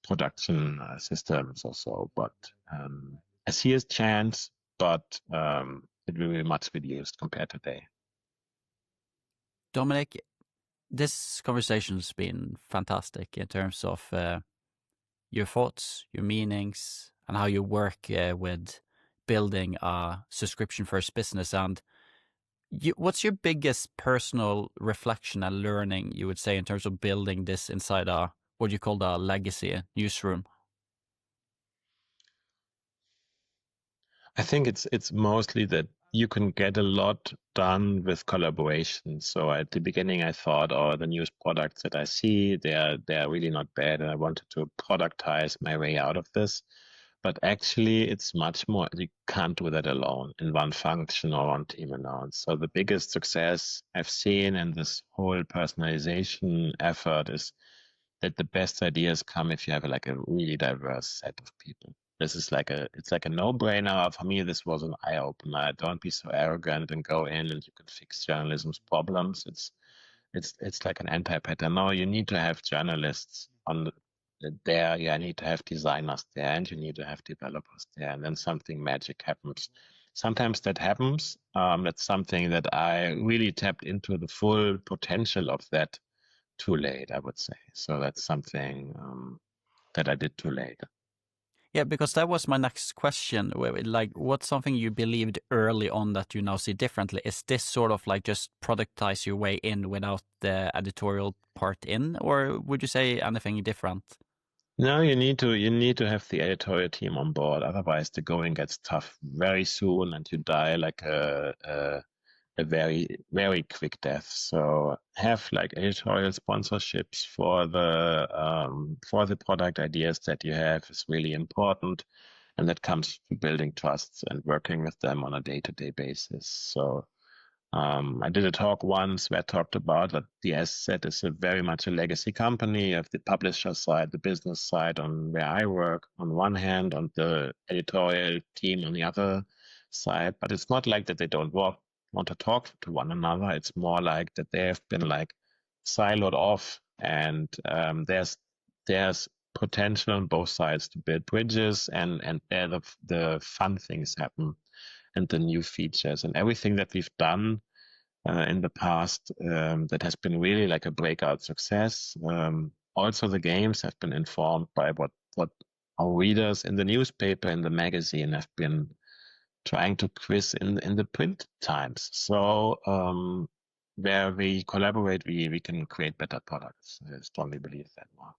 production systems or so. But I see a chance, but it will be much reduced compared to today. Dominic, this conversation's been fantastic in terms of your thoughts, your meanings, and how you work with building a subscription-first business. And what's your biggest personal reflection and learning, you would say, in terms of building this inside what you call the legacy newsroom? I think it's mostly that you can get a lot done with collaboration. So at the beginning, I thought, oh, the news products that I see, they're really not bad, and I wanted to productize my way out of this. But actually, it's much more. You can't do that alone in one function or one team alone. So the biggest success I've seen in this whole personalization effort is that the best ideas come if you have like a really diverse set of people. This is it's like a no-brainer. For me, this was an eye-opener. Don't be so arrogant and go in and you can fix journalism's problems. It's like an anti-pattern. No, you need to have journalists there. You need to have designers there, and you need to have developers there, and then something magic happens. Sometimes that happens. That's something that I really tapped into the full potential of that too late, I would say. So that's something that I did too late. Yeah, because that was my next question. Like, what's something you believed early on that you now see differently? Is this sort of like just productize your way in without the editorial part in, or would you say anything different? No, you need to have the editorial team on board. Otherwise, the going gets tough very soon, and you die like a very, very quick death. So have like editorial sponsorships for the product ideas that you have is really important. And that comes to building trusts and working with them on a day-to-day basis. So I did a talk once where I talked about that the asset is very much a legacy company. You have the publisher side, the business side on where I work on one hand, on the editorial team on the other side. But it's not like that they don't want to talk to one another. It's more like that they have been like siloed off, and there's potential on both sides to build bridges, and there the fun things happen and the new features and everything that we've done in the past that has been really like a breakout success. Also, the games have been informed by what our readers in the newspaper and the magazine have been trying to quiz in the print times. So where we collaborate, we can create better products. I strongly believe that one.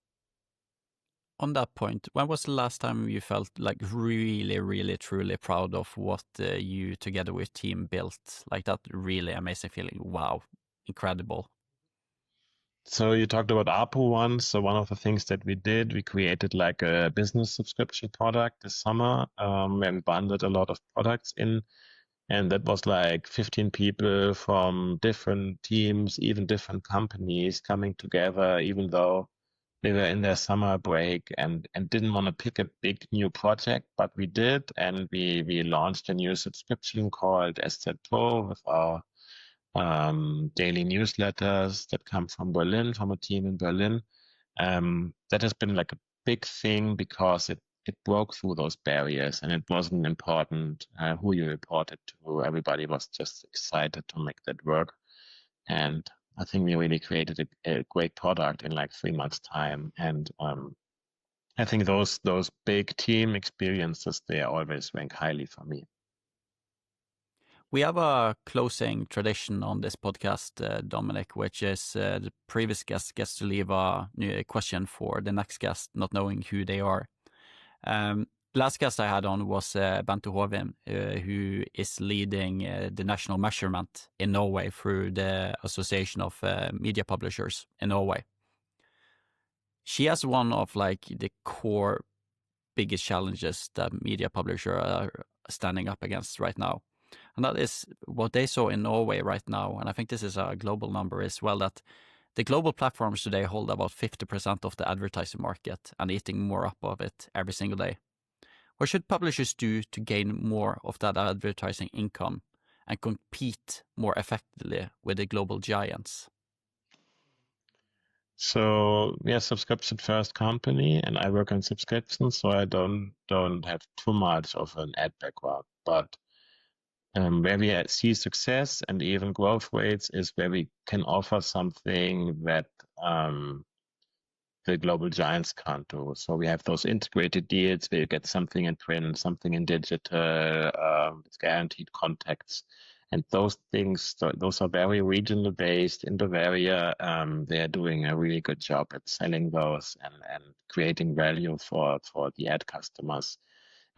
On that point, when was the last time you felt like really, really, truly proud of what you together with team built? Like that really amazing feeling. Wow, incredible. So you talked about ARPU once. So one of the things that we did, we created like a business subscription product this summer, where we bundled a lot of products in. And that was like 15 people from different teams, even different companies coming together, even though they were in their summer break and didn't want to pick a big new project, but we did. And we launched a new subscription called SZ Pro with our daily newsletters that come from Berlin, from a team in Berlin. That has been like a big thing because it broke through those barriers, and it wasn't important who you reported to. Everybody was just excited to make that work. And I think we really created a great product in like 3 months' time. And I think those big team experiences, they always rank highly for me. We have a closing tradition on this podcast, Dominic, which is the previous guest gets to leave a question for the next guest, not knowing who they are. Last guest I had on was Bente Hovin, who is leading the national measurement in Norway through the Association of Media Publishers in Norway. She has one of like the core biggest challenges that media publishers are standing up against right now. And that is what they saw in Norway right now, and I think this is a global number as well, that the global platforms today hold about 50% of the advertising market and eating more up of it every single day. What should publishers do to gain more of that advertising income and compete more effectively with the global giants? So we are a subscription first company, and I work on subscriptions, so I don't have too much of an ad background. But where we see success and even growth rates is where we can offer something that the global giants can't do. So we have those integrated deals where you get something in print, something in digital, it's guaranteed contacts. And those things, those are very regional based in Bavaria. They're doing a really good job at selling those and creating value for the ad customers.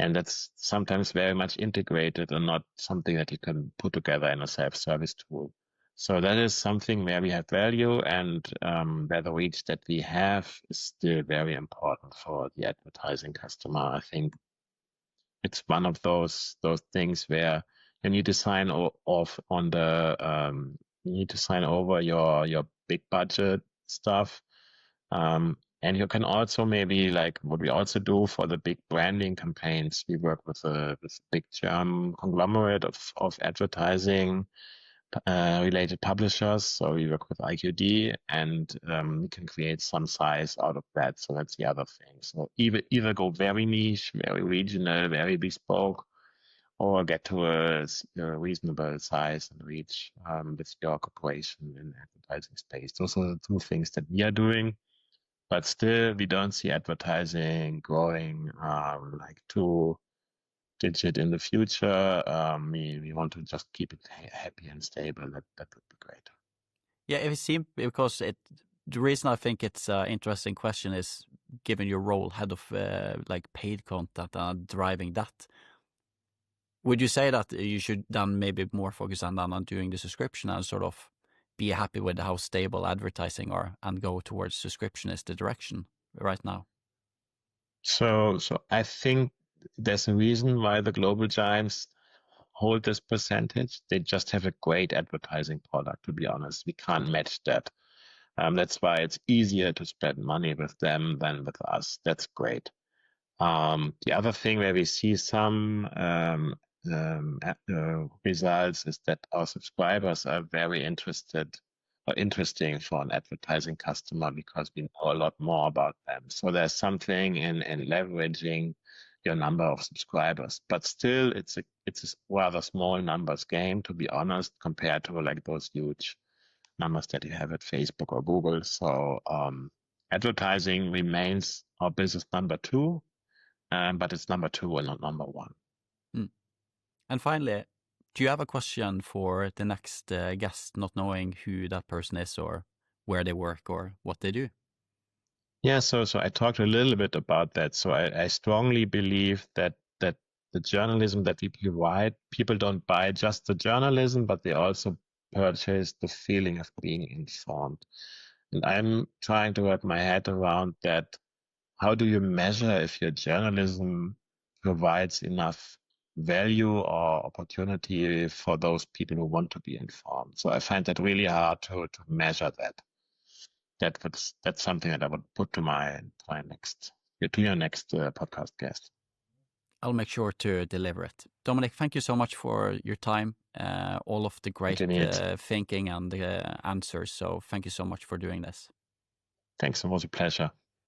And that's sometimes very much integrated and not something that you can put together in a self-service tool. So that is something where we have value, and where the reach that we have is still very important for the advertising customer. I think it's one of those things where you need to sign off on you need to sign over your big budget stuff. And you can also maybe, like what we also do for the big branding campaigns, we work with a big German conglomerate of advertising related publishers. So we work with IQD, and we can create some size out of that. So that's the other thing. So either go very niche, very regional, very bespoke, or get to a reasonable size and reach with your corporation in the advertising space. Those are the two things that we are doing. But still, we don't see advertising growing like 2-digit in the future. We want to just keep it happy and stable. That would be great. Yeah, it seems because the reason I think it's an interesting question is given your role head of like paid content and driving that. Would you say that you should then maybe more focus on doing the subscription and sort of be happy with how stable advertising are and go towards subscription is the direction right now? So I think there's a reason why the global giants hold this percentage. They just have a great advertising product, to be honest. We can't match that. That's why it's easier to spend money with them than with us. That's great. The other thing where we see some results is that our subscribers are very interesting for an advertising customer because we know a lot more about them. So there's something in leveraging your number of subscribers, but still it's a rather small numbers game, to be honest, compared to like those huge numbers that you have at Facebook or Google. So advertising remains our business number 2, but it's number 2 and not number 1. And finally, do you have a question for the next guest, not knowing who that person is or where they work or what they do? Yeah, so I talked a little bit about that. So I strongly believe that the journalism that we provide, people don't buy just the journalism, but they also purchase the feeling of being informed. And I'm trying to wrap my head around that. How do you measure if your journalism provides enough value or opportunity for those people who want to be informed? So I find that really hard to measure that. That's something that I would put to your next podcast guest. I'll make sure to deliver it. Dominic, thank you so much for your time, all of the great thinking and answers. So thank you so much for doing this. Thanks, it was a pleasure.